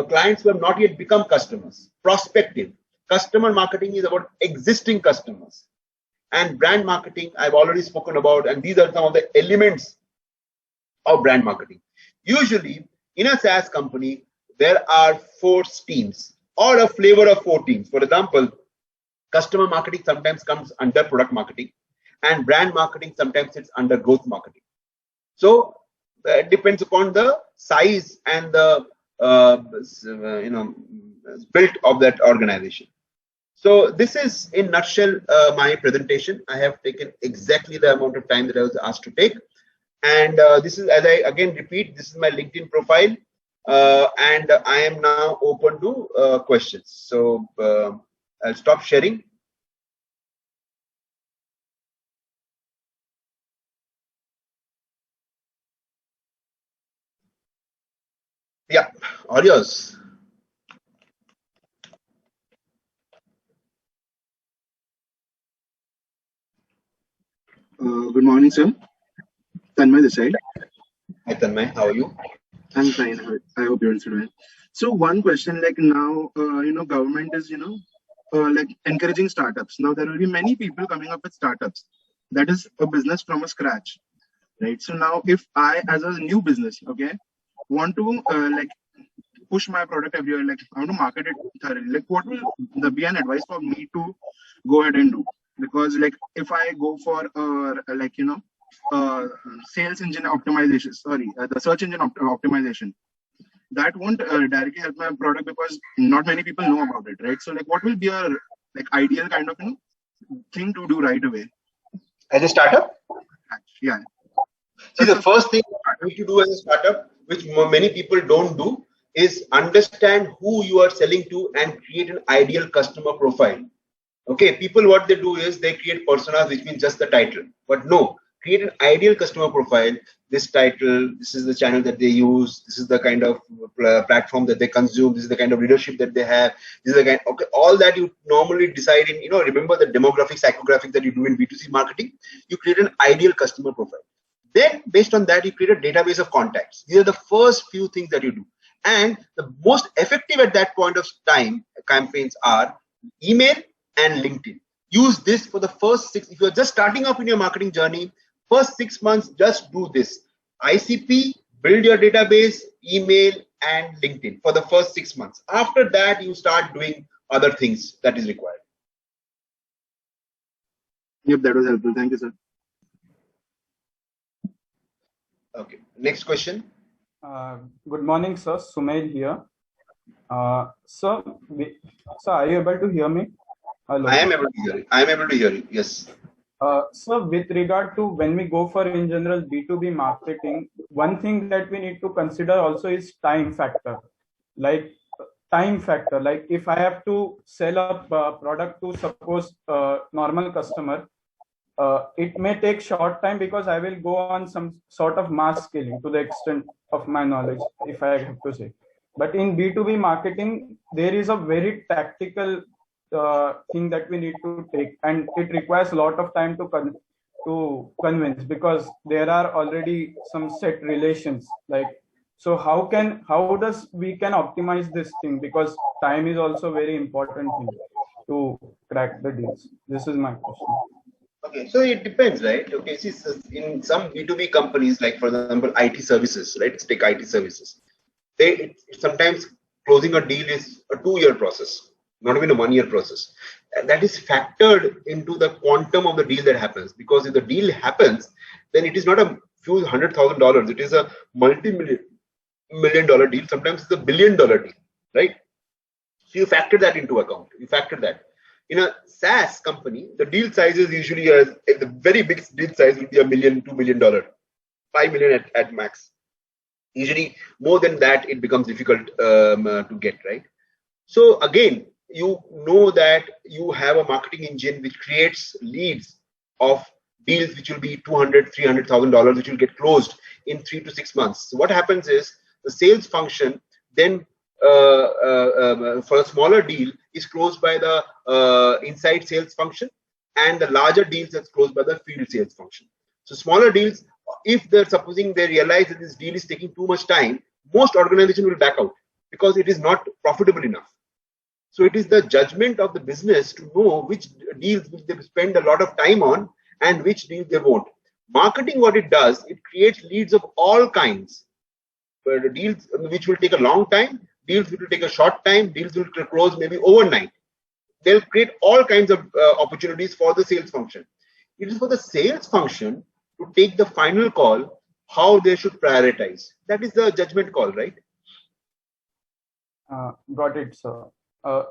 clients who have not yet become customers. Prospective. Customer marketing is about existing customers. And brand marketing, I've already spoken about, and these are some of the elements of brand marketing. Usually, in a SaaS company, there are 4 teams or a flavor of 4 teams. For example, customer marketing sometimes comes under product marketing, and brand marketing sometimes sits under growth marketing. So it depends upon the size and the build of that organization. So this is in nutshell my presentation. I have taken exactly the amount of time that I was asked to take. And this is, as I again repeat, this is my LinkedIn profile. And I am now open to questions. So I'll stop sharing. Yeah, all yours. Good morning, sir. Tanmay this side. Hi, Tanmay. How are you? I'm fine. I hope you're also well. So one question, like now, government is, like encouraging startups. Now there will be many people coming up with startups. That is a business from a scratch, right? So now if I, as a new business, okay, want to like push my product everywhere, like I want to market it thoroughly, like what will be an advice for me to go ahead and do? Because like if I go for like sales engine optimization, the search engine optimization, that won't directly help my product because not many people know about it, right? So like what will be a like ideal kind of thing to do right away as a startup? Yeah. See, the first thing you need to do as a startup, which many people don't do, is understand who you are selling to and create an ideal customer profile. Okay, people, what they do is they create personas, which means just the title. But no, create an ideal customer profile. This title, this is the channel that they use, this is the kind of platform that they consume, this is the kind of leadership that they have, this is the kind, okay, all that you normally decide in, remember the demographic, psychographic that you do in B2C marketing, you create an ideal customer profile. Then based on that, you create a database of contacts. These are the first few things that you do. And the most effective at that point of time campaigns are email and LinkedIn. Use this for the first 6. If you're just starting off in your marketing journey, first 6 months, just do this. ICP, build your database, email, and LinkedIn for the first 6 months. After that, you start doing other things that is required. Yep, that was helpful. Thank you, sir. Okay, next question. Good morning, sir. Sumail here. Sir, are you able to hear me? Hello. I am able to hear you. I am able to hear you. Yes. So with regard to when we go for in general B2B marketing, one thing that we need to consider also is time factor. Like if I have to sell a product to suppose normal customer, it may take short time because I will go on some sort of mass scaling to the extent of my knowledge, if I have to say. But in B2B marketing, there is a very tactical thing that we need to take, and it requires a lot of time to convince, because there are already some set relations. Like, so how does we can optimize this thing, because time is also very important thing to crack the deals. This is my question. Okay, so it depends, right? Okay, see, in some B2B companies, like for example, IT services, right? Let's take IT services. Sometimes closing a deal is a 2-year process, not even a 1-year process. And that is factored into the quantum of the deal that happens. Because if the deal happens, then it is not a few $100,000. It is a multi-million dollar deal. Sometimes it's a $1 billion deal, right? So you factor that into account. You factor that. In a SaaS company, the deal size is usually the very big deal size will be $1 million, $2 million, $5 million at max. Usually more than that, it becomes difficult to get, right? So again, you know that you have a marketing engine which creates leads of deals which will be $200,000, $300,000, which will get closed in 3 to 6 months. So what happens is the sales function then for a smaller deal is closed by the inside sales function, and the larger deals that's closed by the field sales function. So smaller deals, if they're supposing they realize that this deal is taking too much time, most organizations will back out because it is not profitable enough. So it is the judgment of the business to know which deals will they spend a lot of time on and which deals they won't. Marketing, what it does, it creates leads of all kinds. But deals which will take a long time, deals which will take a short time, deals will close maybe overnight. They'll create all kinds of opportunities for the sales function. It is for the sales function to take the final call how they should prioritize. That is the judgment call, right? Got it, sir.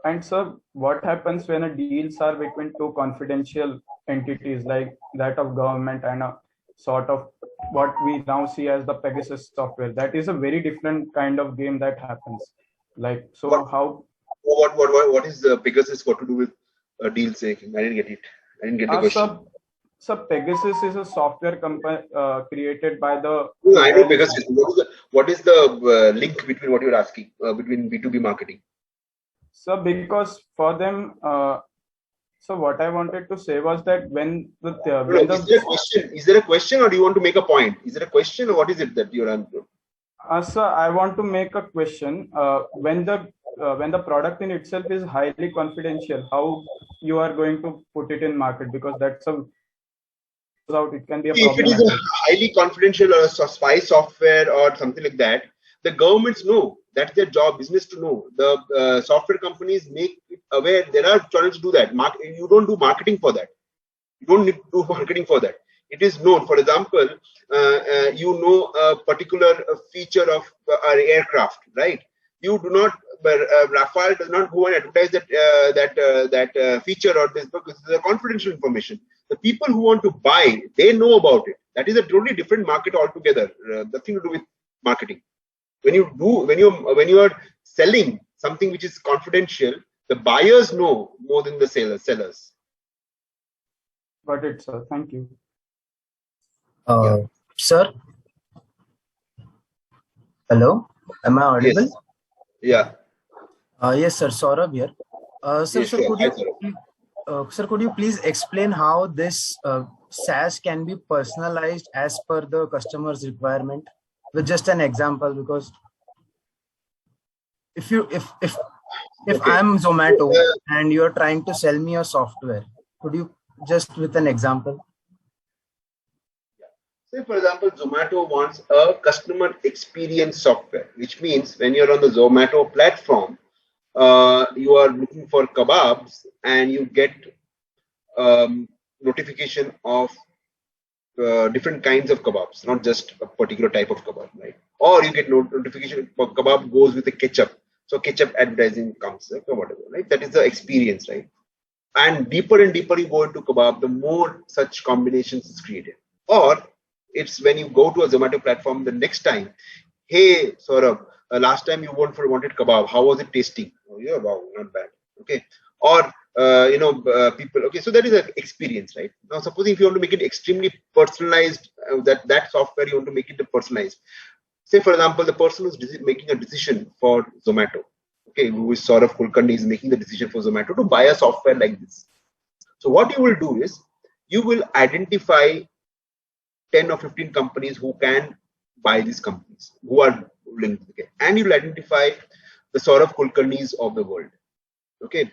And sir, what happens when a deals are between two confidential entities like that of government and a sort of what we now see as the Pegasus software? That is a very different kind of game that happens. Like, so what is the Pegasus got to do with deal saying? I didn't get it. I didn't get the question. So Pegasus is a software company created by the. No, I know Pegasus. What is the link between what you're asking between B2B marketing? So because for them, so what I wanted to say was that is there a question or do you want to make a point? Is there a question or what is it that you're answering? Sir, I want to make a question. When the product in itself is highly confidential, how you are going to put it in market? Because that's it can be a problem. If it is a highly confidential or a spy software or something like that, the governments know. That's their job, business to know. The software companies make it aware. There are channels to do that. You don't do marketing for that. You don't need to do marketing for that. It is known. For example, you know a particular feature of our aircraft, right? You do not. Rafale does not go and advertise that feature or this book. This is a confidential information. The people who want to buy, they know about it. That is a totally different market altogether. Nothing to do with marketing. When you are selling something which is confidential, the buyers know more than the sellers. Got it, sir. Thank you. Sir? Hello? Am I audible? Yes. Yeah. Yes, sir. Saurabh here. Sir, yes, sir, could you please explain how this SaaS can be personalized as per the customer's requirement? With just an example, because if I'm Zomato and you're trying to sell me a software, could you just with an example? Say, for example, Zomato wants a customer experience software, which means when you're on the Zomato platform, you are looking for kebabs and you get notification of different kinds of kebabs, not just a particular type of kebab, right? Or you get notification for kebab goes with the ketchup, so ketchup advertising comes, or whatever, right? That is the experience, right? And deeper you go into kebab, the more such combinations is created. Or it's when you go to a Zomato platform the next time, hey Saurabh, last time you wanted kebab, how was it tasting? Oh yeah, wow, not bad. Okay. Or people. Okay, so that is an experience, right? Now, supposing if you want to make it extremely personalized, that software you want to make it personalized. Say, for example, the person who's making a decision for Zomato, okay, who is Saurabh Kulkarni, is making the decision for Zomato to buy a software like this. So what you will do is you will identify 10 or 15 companies who can buy these companies, who are linked, okay, and you'll identify the Saurabh Kulkarnis of the world. Okay,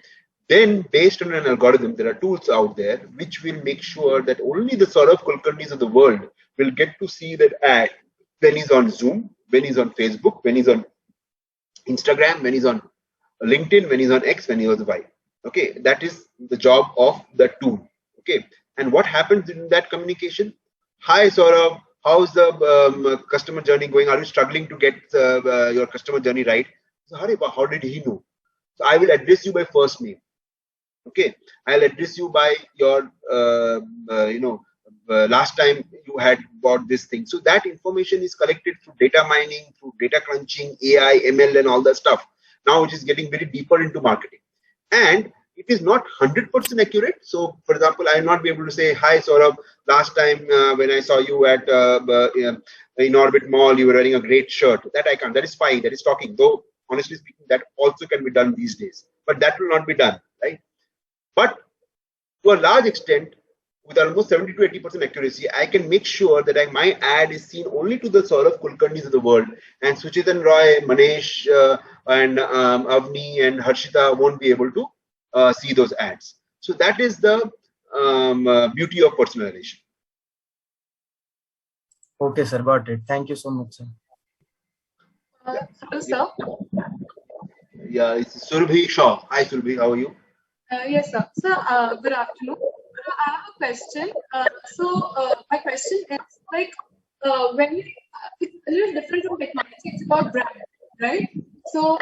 then based on an algorithm, there are tools out there which will make sure that only the Saurabh Kulkarnis of the world will get to see that ad when he's on Zoom, when he's on Facebook, when he's on Instagram, when he's on LinkedIn, when he's on X, when he was Y. Okay, that is the job of the tool. Okay, and what happens in that communication? Hi Saurabh, how's the customer journey going? Are you struggling to get your customer journey right? So how did he know? So I will address you by first name. Okay, I'll address you by your last time you had bought this thing. So that information is collected through data mining, through data crunching, AI, ML, and all that stuff. Now it is getting very deeper into marketing, and it is not 100% accurate. So, for example, I will not be able to say, "Hi, Saurabh. Last time when I saw you at in Orbit Mall, you were wearing a great shirt." That I can't. That is fine. That is talking. Though, honestly speaking, that also can be done these days. But that will not be done, right? But to a large extent, with almost 70 to 80% accuracy, I can make sure that my ad is seen only to the Saurabh Kulkarnis of the world, and Suchetan Roy, Manesh, and Avni and Harshita won't be able to see those ads. So that is the beauty of personalization. Okay, sir, got it. Thank you so much, sir. Hello, sir. Yeah, it's Surbhi Shaw. Hi, Surbhi. How are you? Yes, sir. Sir, good afternoon. I have a question. My question is like when it's a little different from technology, it's about brand, right? So,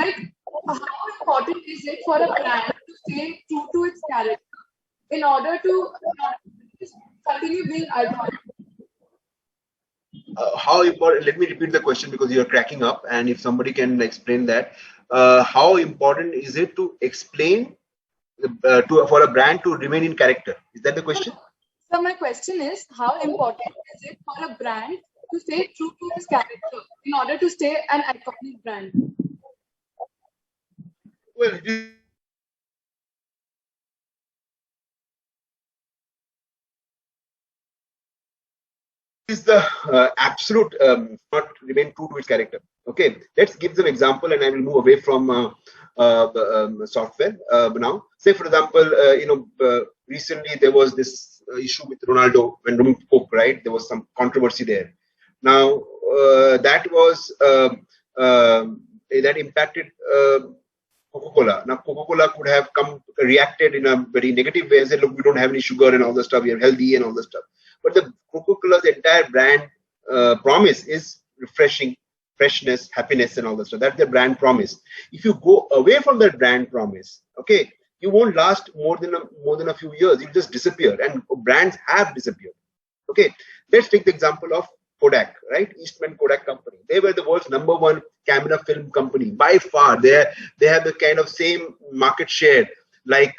like, how important is it for a brand to stay true to its character in order to continue being iconic? How important? Let me repeat the question because you are cracking up, and if somebody can explain that, how important is it to explain for a brand to remain in character? Is that the question? So my question is, how important is it for a brand to stay true to its character in order to stay an iconic brand? Well, it is the absolute not remain true to its character. Okay, let's give some example, and I will move away from software now. Say, for example, recently there was this issue with Ronaldo when Ronaldo spoke, right? There was some controversy there. Now that was that impacted Coca-Cola. Now Coca-Cola could have reacted in a very negative way and said, "Look, we don't have any sugar and all the stuff. We are healthy and all the stuff." But the Coca-Cola's entire brand promise is refreshing, freshness, happiness, and all that stuff. That's their brand promise. If you go away from that brand promise, okay, you won't last more than a few years. You just disappear, and brands have disappeared. Okay, let's take the example of Kodak, right? Eastman Kodak Company. They were the world's #1 camera film company by far. They have the kind of same market share like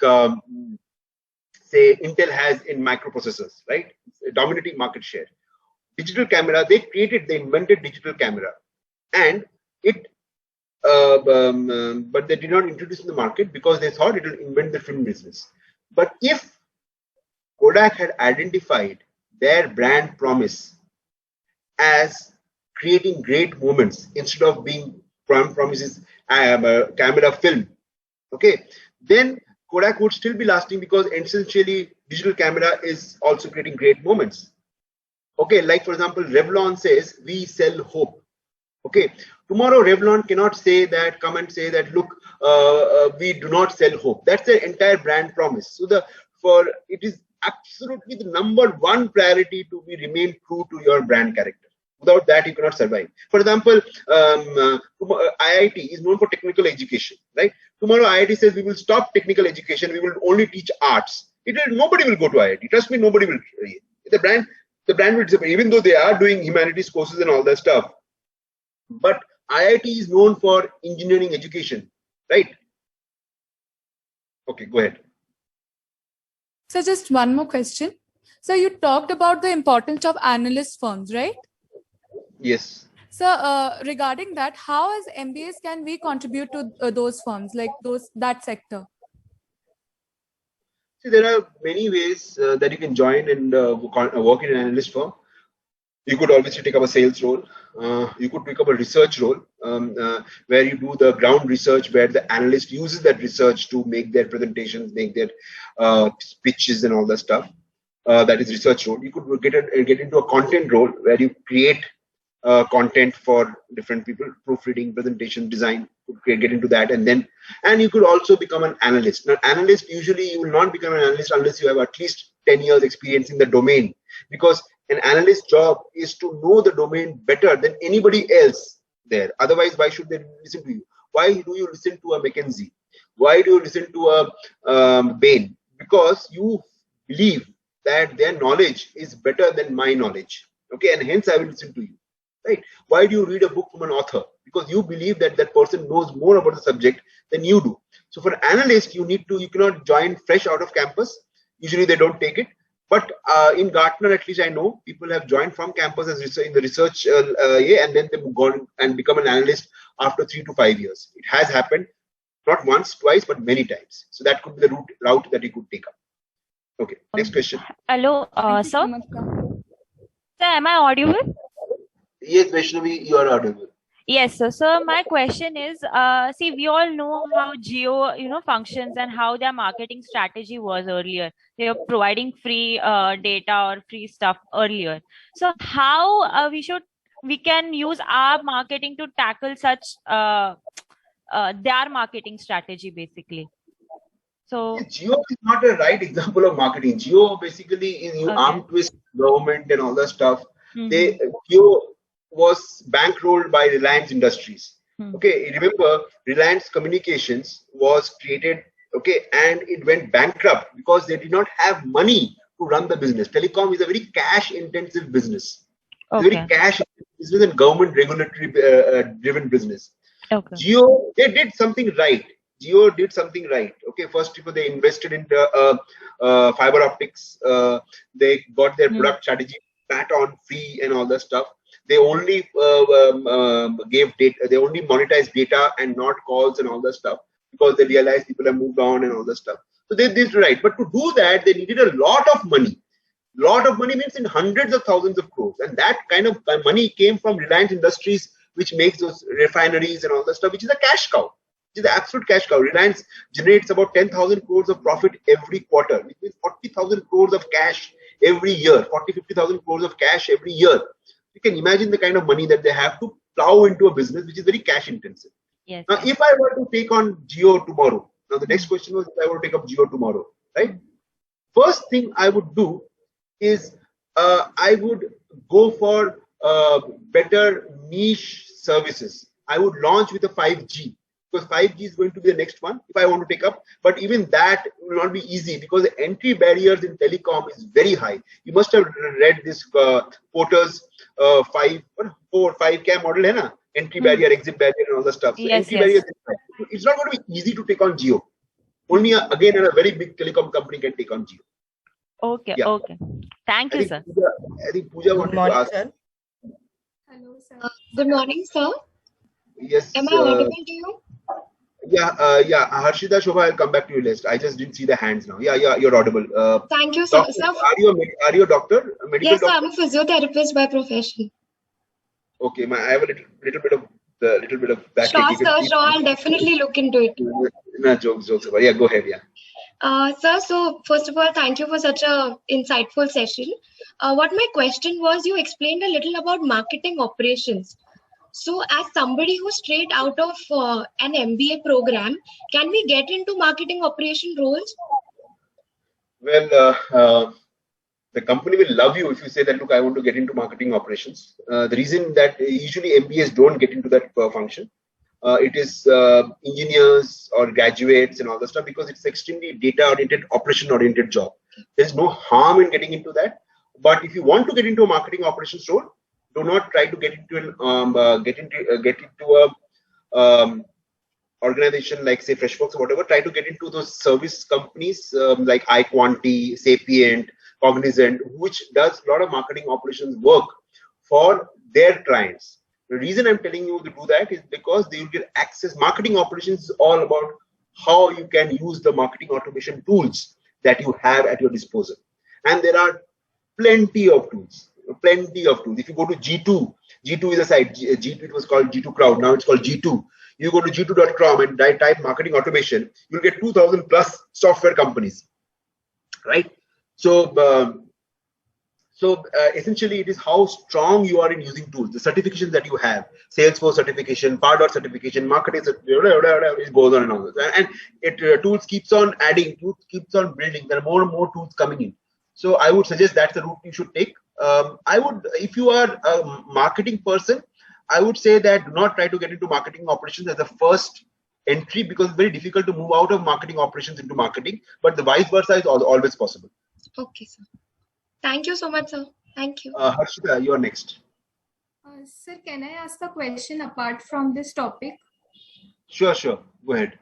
say Intel has in microprocessors, right? A dominating market share. Digital camera, they invented digital camera, and but they did not introduce in the market because they thought it will invent the film business. But if Kodak had identified their brand promise as creating great moments instead of being promises camera film, okay, then Kodak would still be lasting because essentially digital camera is also creating great moments. Okay, like for example, Revlon says we sell hope. Okay, tomorrow Revlon cannot say that, come and say that, look, we do not sell hope. That's their entire brand promise. So it is absolutely the #1 priority to remain true to your brand character. Without that, you cannot survive. For example, IIT is known for technical education, right? Tomorrow IIT says we will stop technical education, we will only teach arts. Nobody will go to IIT. Trust me, nobody will. The brand will disappear, even though they are doing humanities courses and all that stuff. But IIT is known for engineering education, right? Okay, go ahead. So just one more question. So you talked about the importance of analyst firms, right? Yes. So regarding that, how as MBAs can we contribute to those firms, like that sector? See, there are many ways that you can join and work in an analyst firm. You could obviously take up a sales role. You could pick up a research role where you do the ground research, where the analyst uses that research to make their presentations, make their pitches and all that stuff. That is research role. You could get into a content role where you create content for different people, proofreading, presentation, design. You could get into that, and you could also become an analyst. Now, analyst, usually you will not become an analyst unless you have at least 10 years experience in the domain, because an analyst job is to know the domain better than anybody else there. Otherwise, why should they listen to you? Why do you listen to a McKinsey? Why do you listen to a Bain? Because you believe that their knowledge is better than my knowledge. Okay, and hence I will listen to you. Right? Why do you read a book from an author? Because you believe that that person knows more about the subject than you do. So for an analyst, you cannot join fresh out of campus. Usually they don't take it. But in Gartner, at least I know, people have joined from campus as in the research and then they've gone and become an analyst after 3 to 5 years. It has happened, not once, twice, but many times. So that could be the route that you could take up. Okay, next question. Hello, sir. Sir, am I audible? Yes, Vaishnavi, you are audible. Yes, sir. So my question is, see, we all know how Jio, functions and how their marketing strategy was earlier. They were providing free data or free stuff earlier. So how we can use our marketing to tackle such their marketing strategy, basically. So Jio is not a right example of marketing. Jio basically is armed twist government and all that stuff. Jio was bankrolled by Reliance Industries. Okay, remember Reliance Communications was created, okay, and it went bankrupt because they did not have money to run the business. Telecom is a very cash-intensive business. Okay. Very cash-intensive business and government regulatory driven business. Okay. Jio, they did something right. Jio did something right. Okay, first of all, they invested into fiber optics. They got their product strategy pat on free and all that stuff. They only gave data. They only monetized data and not calls and all that stuff because they realized people have moved on and all that stuff. So they did right. But to do that, they needed a lot of money. Lot of money means in hundreds of thousands of crores. And that kind of money came from Reliance Industries, which makes those refineries and all that stuff, which is a cash cow. Which is the absolute cash cow. Reliance generates about 10,000 crores of profit every quarter, which means 40,000 crores of cash every year, 50,000 crores of cash every year. You can imagine the kind of money that they have to plow into a business which is very cash intensive. Yes. Now, if I were to take on Jio tomorrow, now the next question was if I were to take up Jio tomorrow, right? First thing I would do is I would go for better niche services. I would launch with a 5G. Because 5G is going to be the next one if I want to take up. But even that will not be easy because the entry barriers in telecom is very high. You must have read this Porter's 5K model, hai na? Entry barrier, exit barrier, and all the stuff. So yes, entry barriers, it's not going to be easy to take on Jio. Only again a very big telecom company can take on Jio. Okay, okay. Thank you, sir. I think Pooja wanted to ask. Sir. Hello, sir. Good morning, sir. Yes. Am I audible to you? Yeah, Harshita, Shobha, I'll come back to your list. I just didn't see the hands now. Yeah, you're audible. Thank you, sir. Doctor, are you a doctor? A medical yes, doctor? sir, I'm a physiotherapist by profession. Okay, I have a little bit of back. Sure, sir. Sure, I'll definitely look into it. No, jokes. Yeah, go ahead. Yeah. Sir, so first of all, thank you for such a insightful session. What my question was, you explained a little about marketing operations. So, as somebody who's straight out of an MBA program, can we get into marketing operation roles? Well, the company will love you if you say that, look, I want to get into marketing operations. The reason that usually MBAs don't get into that function, it is engineers or graduates and all the stuff, because it's extremely data-oriented, operation-oriented job. There's no harm in getting into that. But if you want to get into a marketing operations role, do not try to get into a organization like, say, Freshworks or whatever. Try to get into those service companies like iQuanti, Sapient, Cognizant, which does a lot of marketing operations work for their clients. The reason I'm telling you to do that is because they will get access. Marketing operations is all about how you can use the marketing automation tools that you have at your disposal. And there are plenty of tools. If you go to G2 is a site. G2, it was called G2 Crowd. Now it's called G2. You go to g2.com and type marketing automation, you'll get 2,000 plus software companies, right? So, essentially, it is how strong you are in using tools, the certifications that you have, Salesforce certification, Pardot certification, marketing certification, it goes on and on. And tools keeps on adding, tools keeps on building. There are more and more tools coming in. So I would suggest that's the route you should take. If you are a marketing person, I would say that do not try to get into marketing operations as the first entry, because it's very difficult to move out of marketing operations into marketing, but the vice versa is always possible. Okay, sir. Thank you so much, sir. Thank you. Harshita, you are next. Sir, can I ask a question apart from this topic? Sure. Go ahead.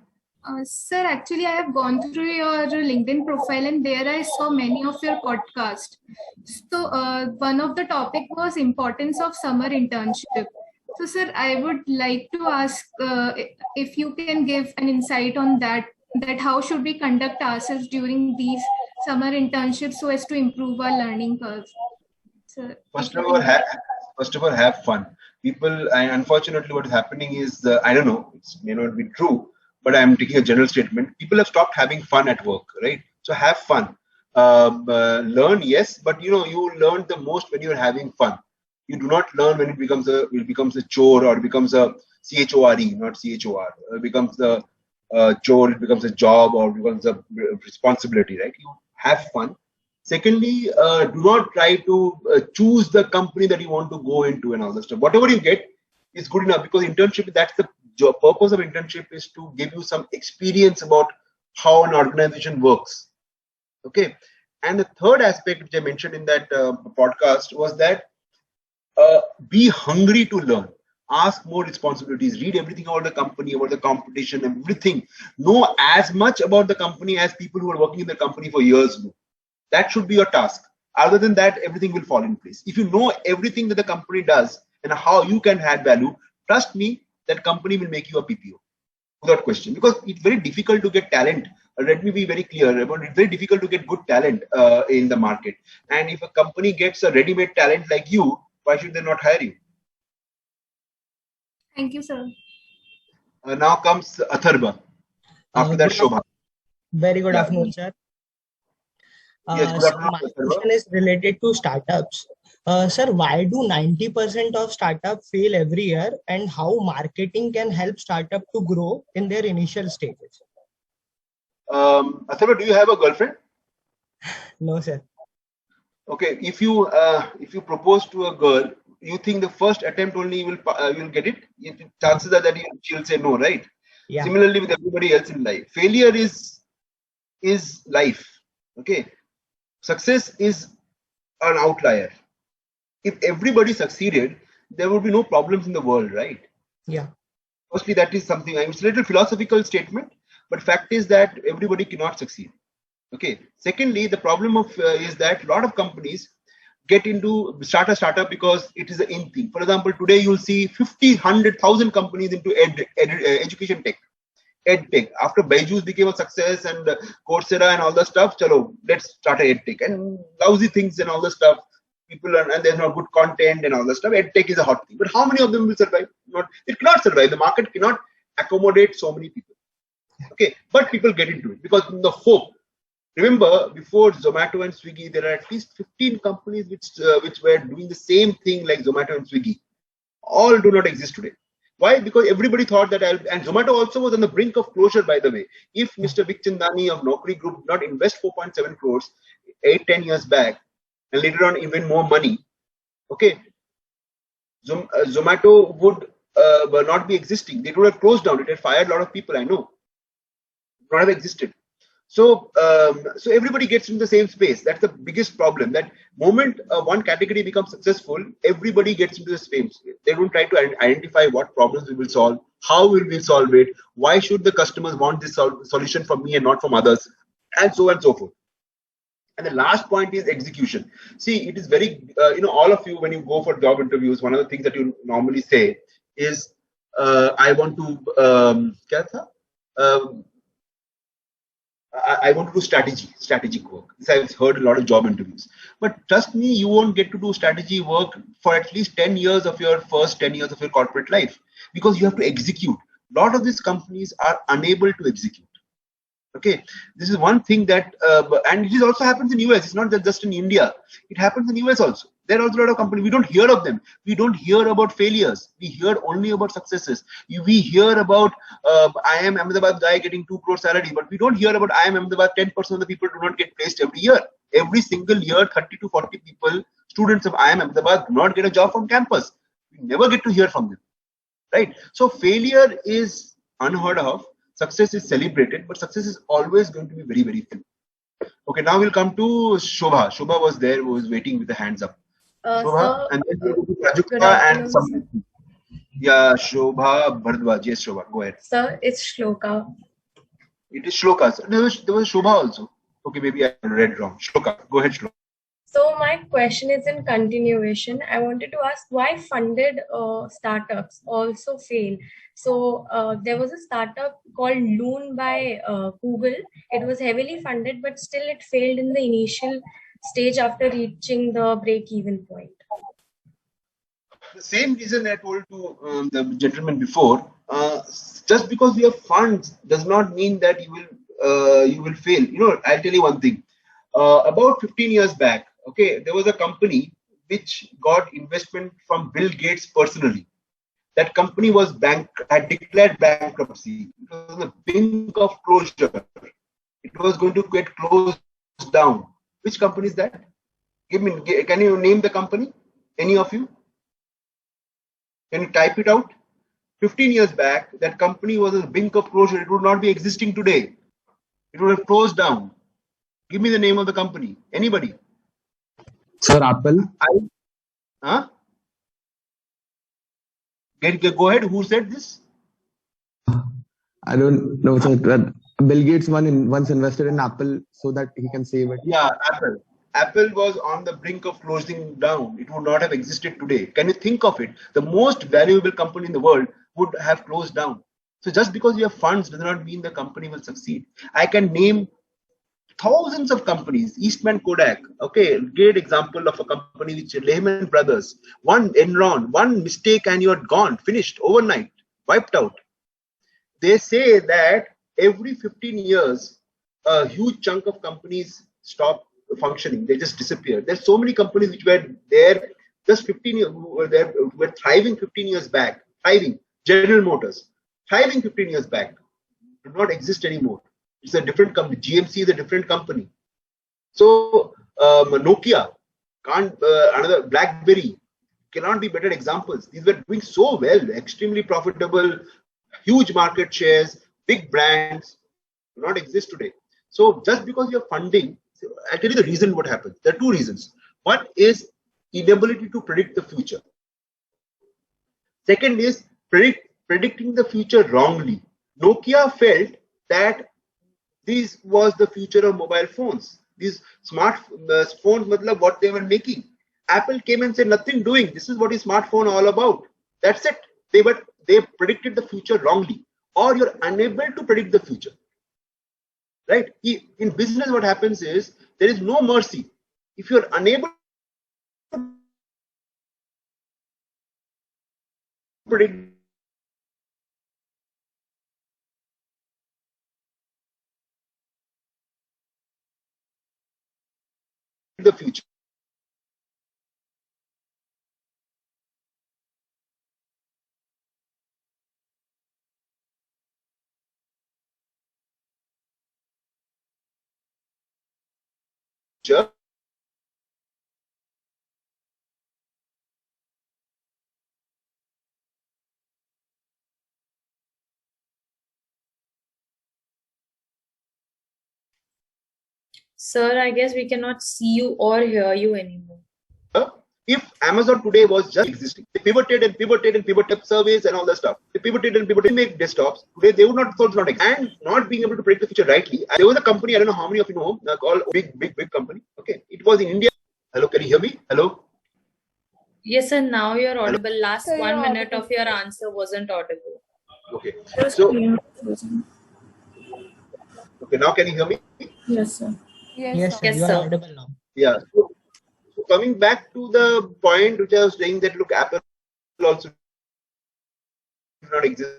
Sir, actually, I have gone through your LinkedIn profile and there I saw many of your podcasts. So one of the topic was importance of summer internship. So, sir, I would like to ask if you can give an insight on that how should we conduct ourselves during these summer internships so as to improve our learning curve. So, First of all, have fun. People, unfortunately, what is happening is, I don't know, it may not be true, but I'm taking a general statement. People have stopped having fun at work, right? So have fun. Learn, yes, but you learn the most when you're having fun. You do not learn when it becomes a chore, or it becomes a chore, not chor. It becomes a chore, it becomes a job, or it becomes a responsibility, right? You have fun. Secondly, do not try to choose the company that you want to go into and all that stuff. Whatever you get is good enough, because internship, that's the purpose of internship, is to give you some experience about how an organization works. Okay. And the third aspect which I mentioned in that podcast was that be hungry to learn. Ask more responsibilities. Read everything about the company, about the competition, everything. Know as much about the company as people who are working in the company for years know. That should be your task. Other than that, everything will fall in place. If you know everything that the company does and how you can add value, trust me, that company will make you a PPO without question. Because it's very difficult to get talent. Let me be very clear about it. It's very difficult to get good talent in the market. And if a company gets a ready-made talent like you, why should they not hire you? Thank you, sir. Now comes Atharva. After that, Shobha. Very good afternoon, sir. Yes, good afternoon, my question is related to startups. Sir, why do 90% of startups fail every year, and how marketing can help startup to grow in their initial stages? Atharva, do you have a girlfriend? No, sir. Okay, if you propose to a girl, you think the first attempt only you will get it? Chances are that she'll say no, right? Yeah. Similarly with everybody else in life, failure is life. Okay, success is an outlier. If everybody succeeded, there would be no problems in the world, right? Yeah. Firstly, that is something. It's a little philosophical statement, but fact is that everybody cannot succeed. Okay. Secondly, the problem is that a lot of companies get into startup because it is an in thing. For example, today you'll see 50, 100,000 companies into education tech. Ed tech. After Byju's became a success and Coursera and all the stuff, chalo, let's start a ed tech, and lousy things and all the stuff. People and there's no good content and all the stuff. Ed tech is a hot thing, but how many of them will survive? It cannot survive. The market cannot accommodate so many people. Okay, but people get into it because the hope. Remember, before Zomato and Swiggy, there are at least 15 companies which were doing the same thing like Zomato and Swiggy. All do not exist today. Why? Because everybody thought that, and Zomato also was on the brink of closure, by the way. If Mr. Vikchandani of Naukri Group did not invest 4.7 crores 8-10 years back, and later on even more money, okay, Zomato would not be existing. They would have closed down. It had fired a lot of people, I know. It would not have existed. So everybody gets into the same space. That's the biggest problem. That moment one category becomes successful, everybody gets into the same space. They don't try to identify what problems we will solve, how will we solve it, why should the customers want this solution from me and not from others, and so on and so forth. And the last point is execution. See, it is very, all of you, when you go for job interviews, one of the things that you normally say is, I want to, I want to do strategic work. This I've heard a lot of job interviews. But trust me, you won't get to do strategy work for at least 10 years of your first 10 years of your corporate life, because you have to execute. A lot of these companies are unable to execute. Okay, this is one thing that, and it also happens in US. It's not just in India. It happens in US also. There are also a lot of companies. We don't hear of them. We don't hear about failures. We hear only about successes. We hear about IIM Ahmedabad guy getting 2 crore salary, but we don't hear about IIM Ahmedabad. 10% of the people do not get placed every year. Every single year, 30 to 40 people, students of IIM Ahmedabad, do not get a job from campus. We never get to hear from them, right? So failure is unheard of. Success is celebrated, but success is always going to be very, very few. Okay, now we'll come to Shobha. Shobha was there, who was waiting with the hands up. Shobha, and then we'll go to Prajakta and some. Yeah, Shobha Bhardwaj. Yes, Shobha, go ahead. Sir, it's Shloka. It is Shloka. Sir. There was Shobha also. Okay, maybe I read wrong. Shloka, go ahead, Shloka. So my question is in continuation. I wanted to ask why funded startups also fail. So there was a startup called Loon by Google. It was heavily funded, but still it failed in the initial stage after reaching the break-even point. The same reason I told to the gentleman before. Just because you have funds does not mean that you will fail. I'll tell you one thing. About 15 years back, okay, there was a company which got investment from Bill Gates personally. That company had declared bankruptcy. It was on the brink of closure. It was going to get closed down. Which company is that? Can you name the company? Any of you? Can you type it out? 15 years back, that company was on the brink of closure. It would not be existing today. It would have closed down. Give me the name of the company. Anybody? Sir, Apple. Huh? Go ahead. Who said this? I don't know. Sir, Bill Gates once invested in Apple so that he can save it. Yeah, Apple. Apple was on the brink of closing down. It would not have existed today. Can you think of it? The most valuable company in the world would have closed down. So just because you have funds does not mean the company will succeed. I can name thousands of companies. Eastman Kodak, okay, great example of a company which Lehman Brothers. One Enron, one mistake and you're gone, finished overnight, wiped out. They say that every 15 years, a huge chunk of companies stop functioning. They just disappear. There's so many companies which were there just 15 years, were thriving 15 years back. Thriving. General Motors, thriving 15 years back, do not exist anymore. It's a different company. GMC is a different company. So Nokia, another BlackBerry cannot be better examples. These were doing so well, extremely profitable, huge market shares, big brands, do not exist today. So just because you're funding, I'll tell you the reason what happens. There are two reasons. One is inability to predict the future. Second is predicting the future wrongly. Nokia felt that this was the future of mobile phones. These smart phones, what they were making. Apple came and said, nothing doing. This is what is smartphone all about. That's it. They predicted the future wrongly, or you're unable to predict the future. Right? In business, what happens is there is no mercy. If you're unable to predict future. Sir, I guess we cannot see you or hear you anymore. If Amazon today was just existing, they pivoted and pivoted and pivoted surveys and all that stuff. They pivoted and pivoted to make desktops. Today they would not not exist. And not being able to predict the future rightly. There was a company, I don't know how many of you know, called big company. Okay, it was in India. Hello, can you hear me? Hello. Yes, sir. Now you're audible. Hello? Last 1 minute of your answer wasn't audible. Okay. So okay, now can you hear me? Yes, sir. Yes, Yes, you are sir. audible now. Yeah. So coming back to the point which I was saying that look, Apple also did not exist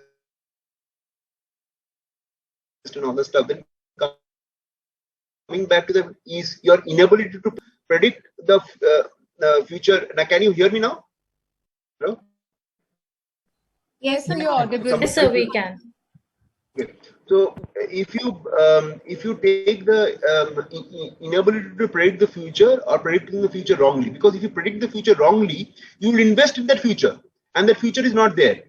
and all the stuff. Then coming back to the is your inability to predict the future. Now, can you hear me now? Hello? Yes, sir, you're audible. Yes, sir, we can. Okay. So if you take the inability to predict the future or predicting the future wrongly, because if you predict the future wrongly, you will invest in that future, and that future is not there.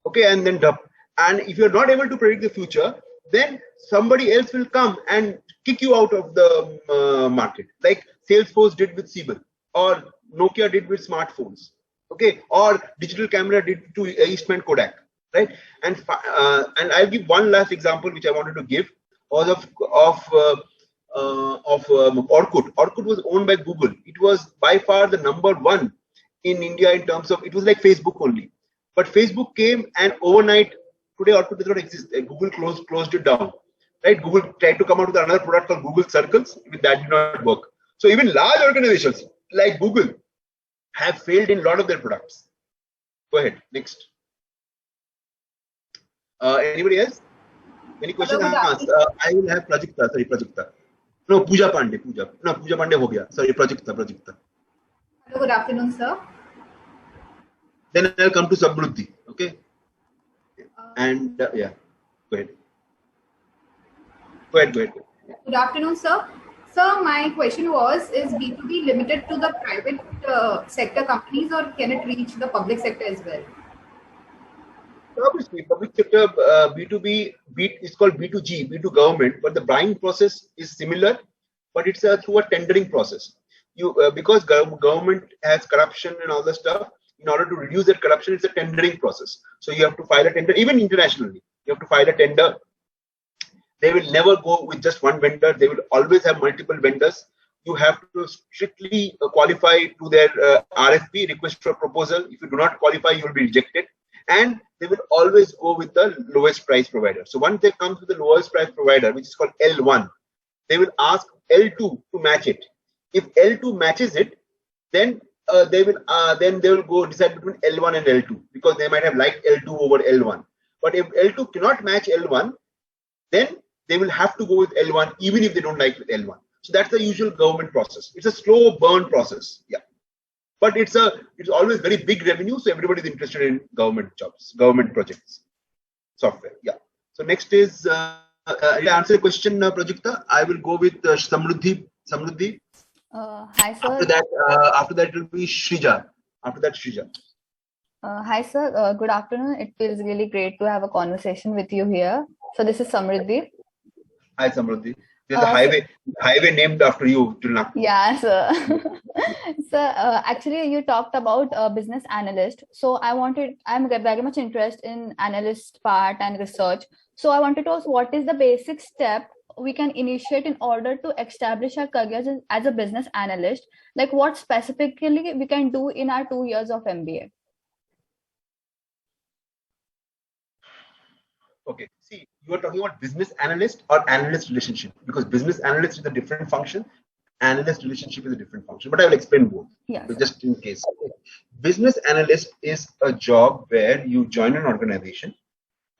Okay, and then dump. And if you're not able to predict the future, then somebody else will come and kick you out of the market, like Salesforce did with SIBM, or Nokia did with smartphones. Okay, or digital camera did to Eastman Kodak. Right, and I'll give one last example which I wanted to give was of Orkut. Orkut was owned by Google. It was by far the #1 in India in terms of, it was like Facebook only. But Facebook came and overnight, today Orkut does not exist. Google closed it down. Right, Google tried to come out with another product called Google Circles. That did not work. So even large organizations like Google have failed in a lot of their products. Go ahead, next. Anybody else? Any questions? I will have Prajakta. Sorry, Prajakta. No, Pooja Pandey. Pooja Pandey ho gaya. Sorry, Prajakta. Hello, good afternoon, sir. Then I'll come to Samruddhi. Okay. And yeah, go ahead. Go ahead. Good afternoon, sir. Sir, my question was: is B2B limited to the private sector companies, or can it reach the public sector as well? Obviously, public sector B2B is called B2G, B2 government, but the buying process is similar, but it's through a tendering process. Because government has corruption and all the stuff, in order to reduce that corruption, it's a tendering process. So you have to file a tender, even internationally. You have to file a tender. They will never go with just one vendor. They will always have multiple vendors. You have to strictly qualify to their RFP, request for proposal. If you do not qualify, you will be rejected. And they will always go with the lowest price provider. So once they come to the lowest price provider, which is called L1, they will ask L2 to match it. If L2 matches it, then they will go decide between L1 and L2, because they might have liked L2 over L1. But if L2 cannot match L1, then they will have to go with L1 even if they don't like with L1. So that's the usual government process. It's a slow burn process. Yeah. But it's always very big revenue, so everybody is interested in government jobs, government projects, software. Yeah. So next is did I answer the question, Prajakta? I will go with Samruddhi. Hi sir. After that it will be Shrija. After that, Shrija. Hi sir. Good afternoon. It feels really great to have a conversation with you here. So this is Samruddhi. Hi Samruddhi. There's a highway named after you till Nagpur. Yeah, sir. Sir, actually, you talked about business analyst. So I'm very much interested in analyst part and research. So I wanted to ask, what is the basic step we can initiate in order to establish our careers as a business analyst? Like what specifically we can do in our 2 years of MBA? Okay, see, you are talking about business analyst or analyst relationship, because business analyst is a different function, analyst relationship is a different function, but I will explain both. Yeah. So just in case. Okay. Business analyst is a job where you join an organization.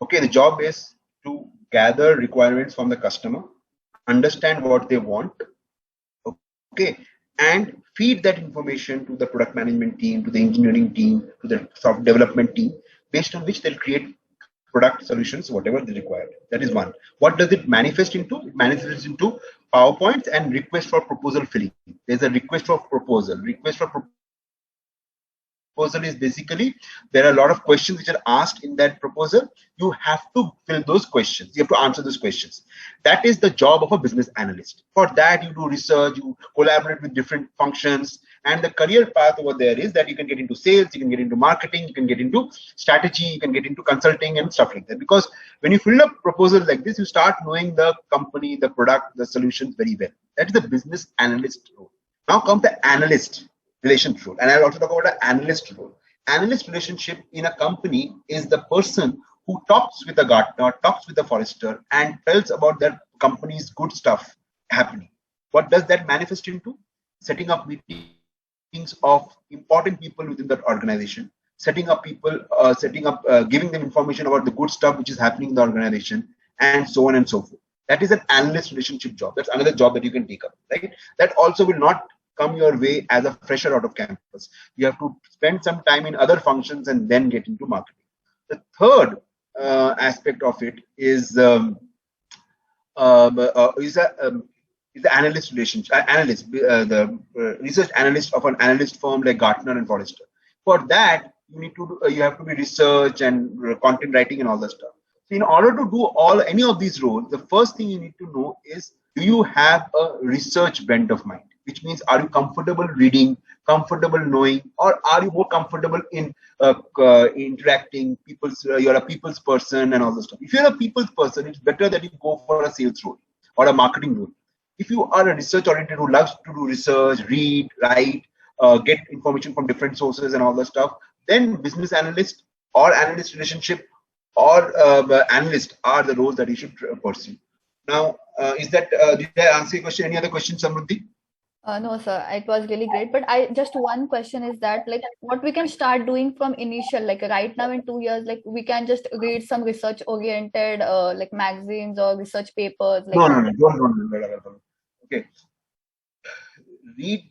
Okay, the job is to gather requirements from the customer, understand what they want, okay, and feed that information to the product management team, to the engineering team, to the software development team, based on which they'll create product solutions, whatever they require. That is one. What does it manifest into? It manifests into PowerPoints and request for proposal filling. There's a request for proposal. Request for proposal is basically, there are a lot of questions which are asked in that proposal. You have to fill those questions. You have to answer those questions. That is the job of a business analyst. For that, you do research, you collaborate with different functions, and the career path over there is that you can get into sales, you can get into marketing, you can get into strategy, you can get into consulting and stuff like that. Because when you fill up proposals like this, you start knowing the company, the product, the solutions very well. That is the business analyst role. Now comes the analyst relationship role, and I'll also talk about the analyst role. Analyst relationship in a company is the person who talks with the Gartner, talks with the Forrester, and tells about their company's good stuff happening. What does that manifest into? Setting up meetings of important people within that organization, setting up people, giving them information about the good stuff which is happening in the organization, and so on and so forth. That is an analyst relationship job. That's another job that you can take up, right? That also will not come your way as a fresher out of campus. You have to spend some time in other functions and then get into marketing. The third aspect of it is the analyst relationship, the research analyst of an analyst firm like Gartner and Forrester. For that, you have to be research and content writing and all that stuff. So in order to do any of these roles, the first thing you need to know is, do you have a research bent of mind? Which means, are you comfortable reading, comfortable knowing, or are you more comfortable in interacting? You're a people's person and all this stuff. If you're a people's person, it's better that you go for a sales role or a marketing role. If you are a research oriented who loves to do research, read, write, get information from different sources and all that stuff, then business analyst or analyst relationship or analyst are the roles that you should pursue. Now, did I answer your question? Any other questions, Samruddhi? No, sir, it was really great. But just one question is that, like, what we can start doing from initial, like right now in 2 years, like we can just read some research oriented, like magazines or research papers. Like, no, don't. Okay. Read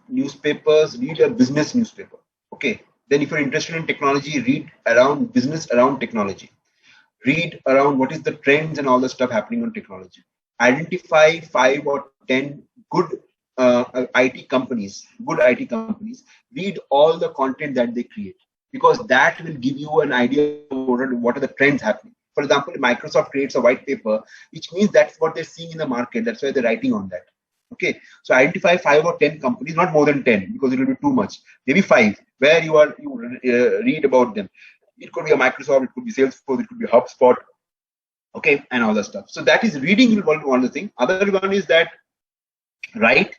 newspapers, read a business newspaper. Okay. Then if you're interested in technology, read around business around technology. Read around what is the trends and all the stuff happening on technology. Identify 5 or 10 good IT companies. Read all the content that they create, because that will give you an idea of what are the trends happening. For example, Microsoft creates a white paper, which means that's what they're seeing in the market. That's why they're writing on that. Okay, so identify 5 or 10 companies, not more than 10, because it will be too much. Maybe 5, where you read about them. It could be a Microsoft, it could be Salesforce, it could be HubSpot, okay, and all that stuff. So that is reading one of the thing. Other one is that write,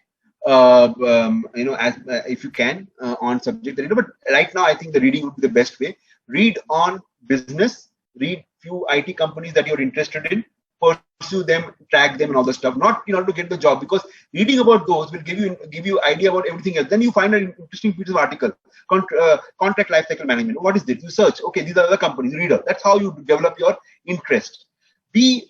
if you can, on subject. But right now, I think the reading would be the best way. Read on business. Read few IT companies that you're interested in. Pursue them, track them, and all the stuff. Not in order to get the job, because reading about those will give you idea about everything else. Then you find an interesting piece of article. Contract lifecycle management. What is this? You search. Okay, these are the companies. Read it. That's how you develop your interest. Be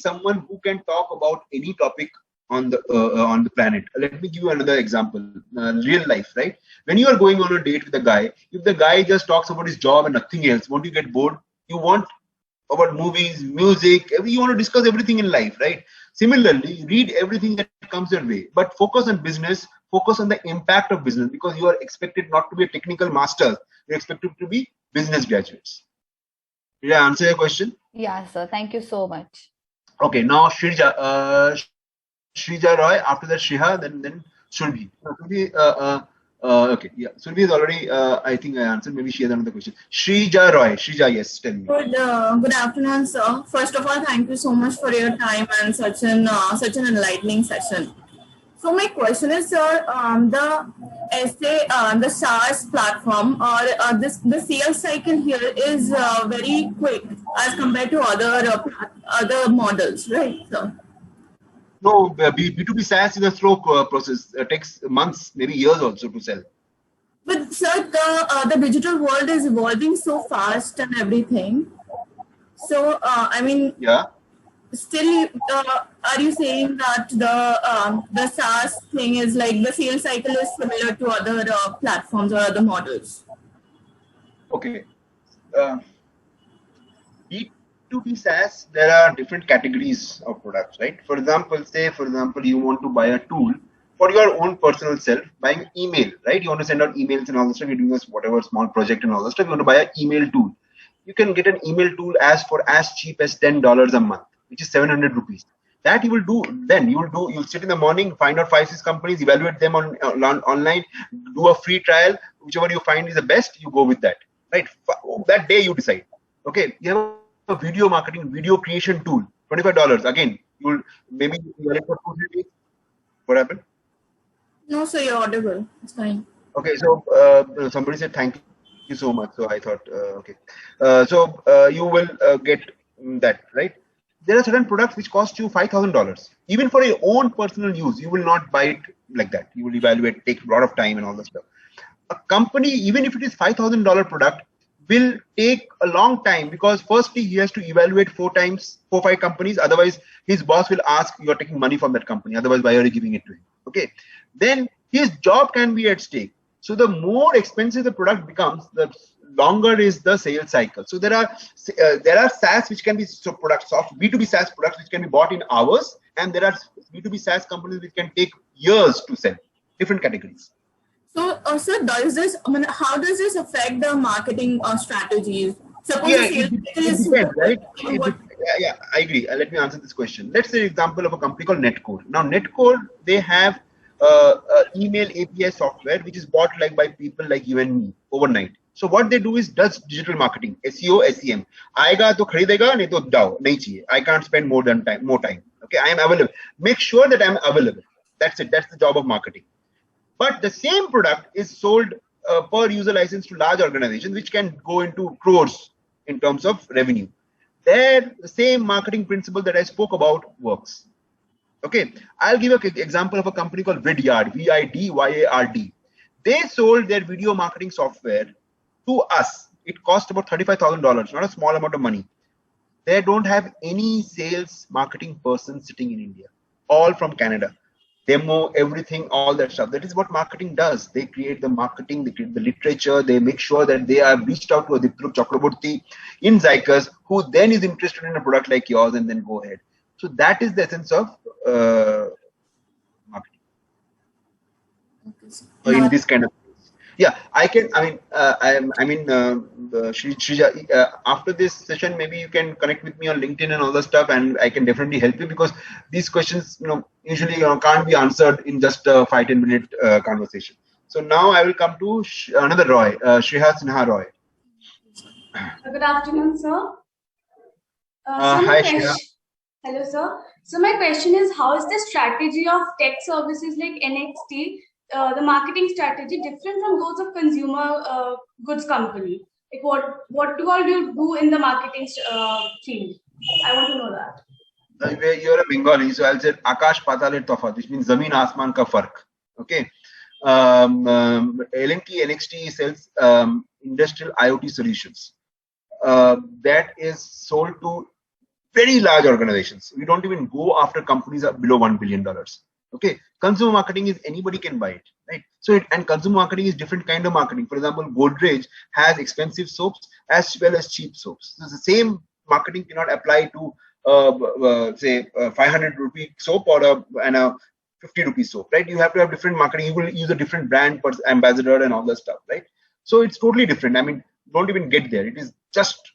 someone who can talk about any topic on the planet. Let me give you another example. Real life, right? When you are going on a date with a guy, if the guy just talks about his job and nothing else, won't you get bored? You want about movies, music, you want to discuss everything in life, right? Similarly, read everything that comes your way, but focus on business, focus on the impact of business, because you are expected not to be a technical master, you're expected to be business graduates. Did I answer your question? Yeah, sir. Thank you so much. Okay, now Shrija Roy, after that Shriha, then Surbhi. Okay, yeah. Surbhi is already, I think I answered. Maybe she has another question. Shrija Roy. Shrija, yes, tell me. Good afternoon, sir. First of all, thank you so much for your time and such an enlightening session. So my question is, sir, the SaaS platform or the sales cycle here is very quick as compared to other models, right, sir? No, B2B SaaS is a slow process. It takes months, maybe years also to sell. But sir, the digital world is evolving so fast and everything. So I mean, yeah. still, are you saying that the SaaS thing is like the sales cycle is similar to other platforms or other models? Okay. B2B SaaS, there are different categories of products, right? For example, you want to buy a tool for your own personal self, buying email, right? You want to send out emails and all this stuff. You're doing this whatever small project and all this stuff. You want to buy an email tool. You can get an email tool as cheap as $10 a month, which is 700 rupees. That you will do. Then you'll sit in the morning, find out 5-6 companies, evaluate them online, do a free trial. Whichever you find is the best, you go with that, right? That day you decide. Okay, you have a video marketing, video creation tool, $25. Again, you'll maybe for 2-3 days. What happened? No, sir, you're audible. It's fine. Okay, so somebody said thank you so much. So I thought, okay. You will get that, right? There are certain products which cost you $5,000. Even for your own personal use, you will not buy it like that. You will evaluate, take a lot of time and all that stuff. A company, even if it is $5,000 product, will take a long time because firstly he has to evaluate 4-5 companies. Otherwise, his boss will ask, "You're taking money from that company. Otherwise, why are you giving it to him?" Okay. Then his job can be at stake. So the more expensive the product becomes, the longer is the sales cycle. So there are SaaS which can be B2B SaaS products which can be bought in hours, and there are B2B SaaS companies which can take years to sell. Different categories. So, sir, how does this affect the marketing strategies? Suppose it depends, right? Yeah, I agree. Let me answer this question. Let's say example of a company called Netcore. Now, Netcore, they have email API software which is bought like by people like you and me overnight. So what they do is does digital marketing, SEO, SEM. Aega to kharidega, nahi to dao, nahi chahiye. I can't spend more time. Okay, I am available. Make sure that I am available. That's it. That's the job of marketing. But the same product is sold per user license to large organizations, which can go into crores in terms of revenue. There, the same marketing principle that I spoke about works. Okay, I'll give an example of a company called Vidyard, Vidyard. They sold their video marketing software to us. It cost about $35,000, not a small amount of money. They don't have any sales marketing person sitting in India, all from Canada. Demo, everything, all that stuff. That is what marketing does. They create the marketing, they create the literature, they make sure that they are reached out to a Diprup Chakraborty in Zycus, who then is interested in a product like yours and then go ahead. So that is the essence of marketing. In this kind of yeah, I can. Shrija, after this session, maybe you can connect with me on LinkedIn and all that stuff, and I can definitely help you because these questions, usually can't be answered in just a 5-10 minute conversation. So now I will come to another Roy, Shriha Sinha Roy. Good afternoon, sir. Hi, Shriha. Hello, sir. So my question is, how is the strategy of tech services like NXT? The marketing strategy different from those of consumer goods company? Like what do all you do in the marketing field? I want to know that. You're a Bengali, so I'll say Akash Patal Tafat, which means Zameen Asman ka fark. Okay. L&T NXT sells industrial IoT solutions. That is sold to very large organizations. We don't even go after companies below $1 billion. Okay, consumer marketing is anybody can buy it, right? So and consumer marketing is different kind of marketing. For example, Godrej has expensive soaps as well as cheap soaps. So the same marketing cannot apply to say 500 rupee soap or a 50 rupee soap, right? You have to have different marketing. You will use a different brand ambassador and all that stuff, right? So it's totally different. I mean, don't even get there. It is just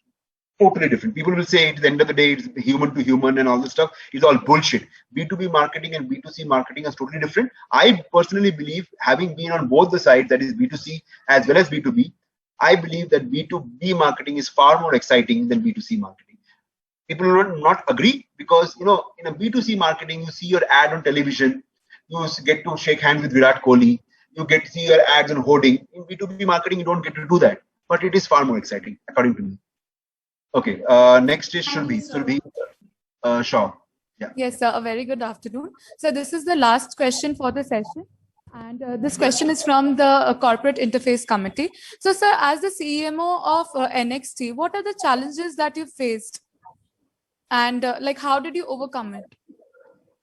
totally different. People will say at the end of the day, it's human to human and all this stuff. It's all bullshit. B2B marketing and B2C marketing is totally different. I personally believe, having been on both the sides, that is B2C as well as B2B, I believe that B2B marketing is far more exciting than B2C marketing. People will not agree because, in a B2C marketing, you see your ad on television, you get to shake hands with Virat Kohli, you get to see your ads on hoarding. In B2B marketing, you don't get to do that, but it is far more exciting, according to me. Okay, next is Shulbhi Shaw. Yeah. Yes, sir. A very good afternoon. So this is the last question for the session. And this question is from the Corporate Interface Committee. So, sir, as the CMO of NXT, what are the challenges that you faced? And like, how did you overcome it?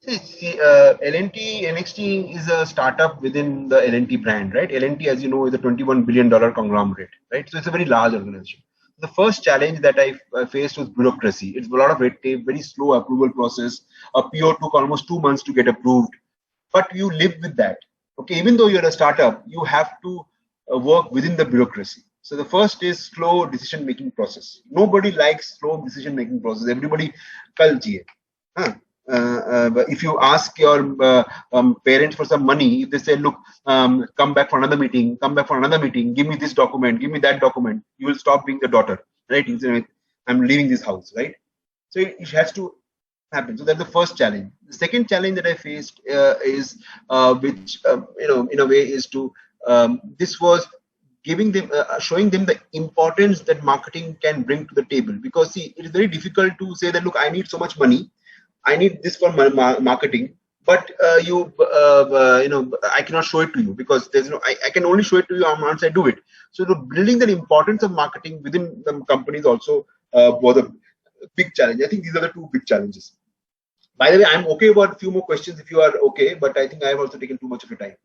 See, L&T NXT is a startup within the L&T brand, right? L&T, as you know, is a $21 billion conglomerate, right? So it's a very large organization. The first challenge that I faced was bureaucracy. It's a lot of red tape, very slow approval process. A PO took almost 2 months to get approved, but you live with that. Okay, even though you're a startup, you have to work within the bureaucracy. So the first is slow decision-making process. Nobody likes slow decision-making process. Everybody kal jiye. Huh? But if you ask your parents for some money, if they say, look, come back for another meeting, come back for another meeting, give me this document, give me that document, you will stop being the daughter, right? You say, I'm leaving this house, right? So it has to happen. So that's the first challenge. The second challenge that I faced is, which, in a way is to, this was giving them, showing them the importance that marketing can bring to the table. Because see, it is very difficult to say that, look, I need so much money, I need this for my marketing, but I cannot show it to you because there's I can only show it to you once I do it. So building the importance of marketing within the companies also was a big challenge. I think these are the two big challenges. By the way, I'm okay about a few more questions if you are okay, but I think I have also taken too much of your time.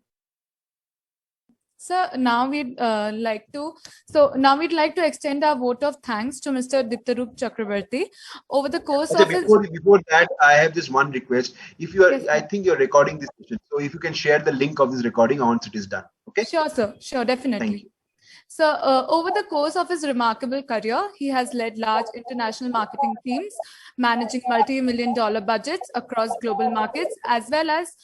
So now we'd like to extend our vote of thanks to Mr. Diptarup Chakrabarti. Over the course of before that, I have just one request. If you are, yes, I think you're recording this session, so if you can share the link of this recording once it is done. Okay. Sure, sir. Sure, definitely. Thank you. So over the course of his remarkable career, he has led large international marketing teams, managing multi-million-dollar budgets across global markets, as well as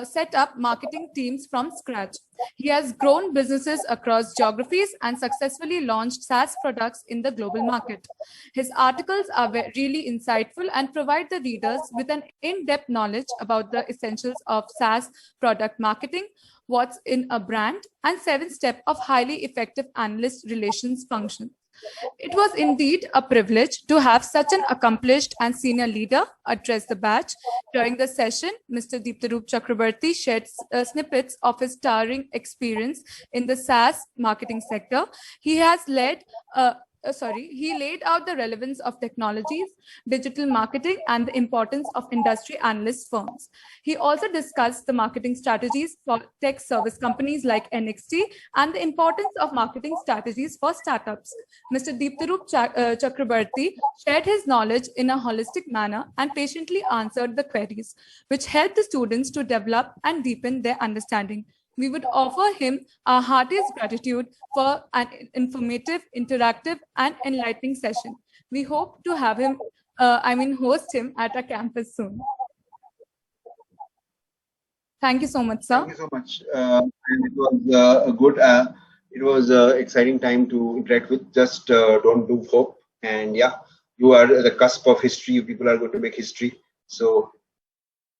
set up marketing teams from scratch. He has grown businesses across geographies and successfully launched SaaS products in the global market. His articles are really insightful and provide the readers with an in-depth knowledge about the essentials of SaaS product marketing, what's in a brand, and 7-step of highly effective analyst relations function. It was indeed a privilege to have such an accomplished and senior leader address the batch. During the session, Mr. Diptarup Chakrabarti shared snippets of his towering experience in the SaaS marketing sector. He laid out the relevance of technologies, digital marketing, and the importance of industry analyst firms. He also discussed the marketing strategies for tech service companies like NXT and the importance of marketing strategies for startups. Mr. Diptarup Chakrabarti shared his knowledge in a holistic manner and patiently answered the queries, which helped the students to develop and deepen their understanding. We would offer him our heartiest gratitude for an informative, interactive, and enlightening session. We hope to have him, host him at our campus soon. Thank you so much, sir. Thank you so much. And it was it was an exciting time to interact with. Just don't lose hope. And yeah, you are at the cusp of history. People are going to make history. So,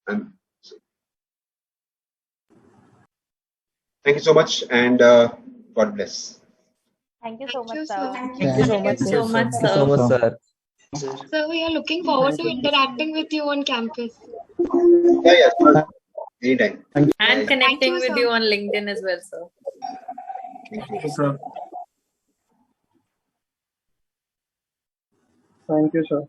thank you so much, and God bless. Thank you so much, sir. Thank you so much, sir. So we are looking forward to interacting with you on campus. Yeah, anytime. And connecting with you on LinkedIn as well, sir. Thank you, sir. Thank you, sir.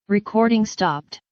Recording stopped.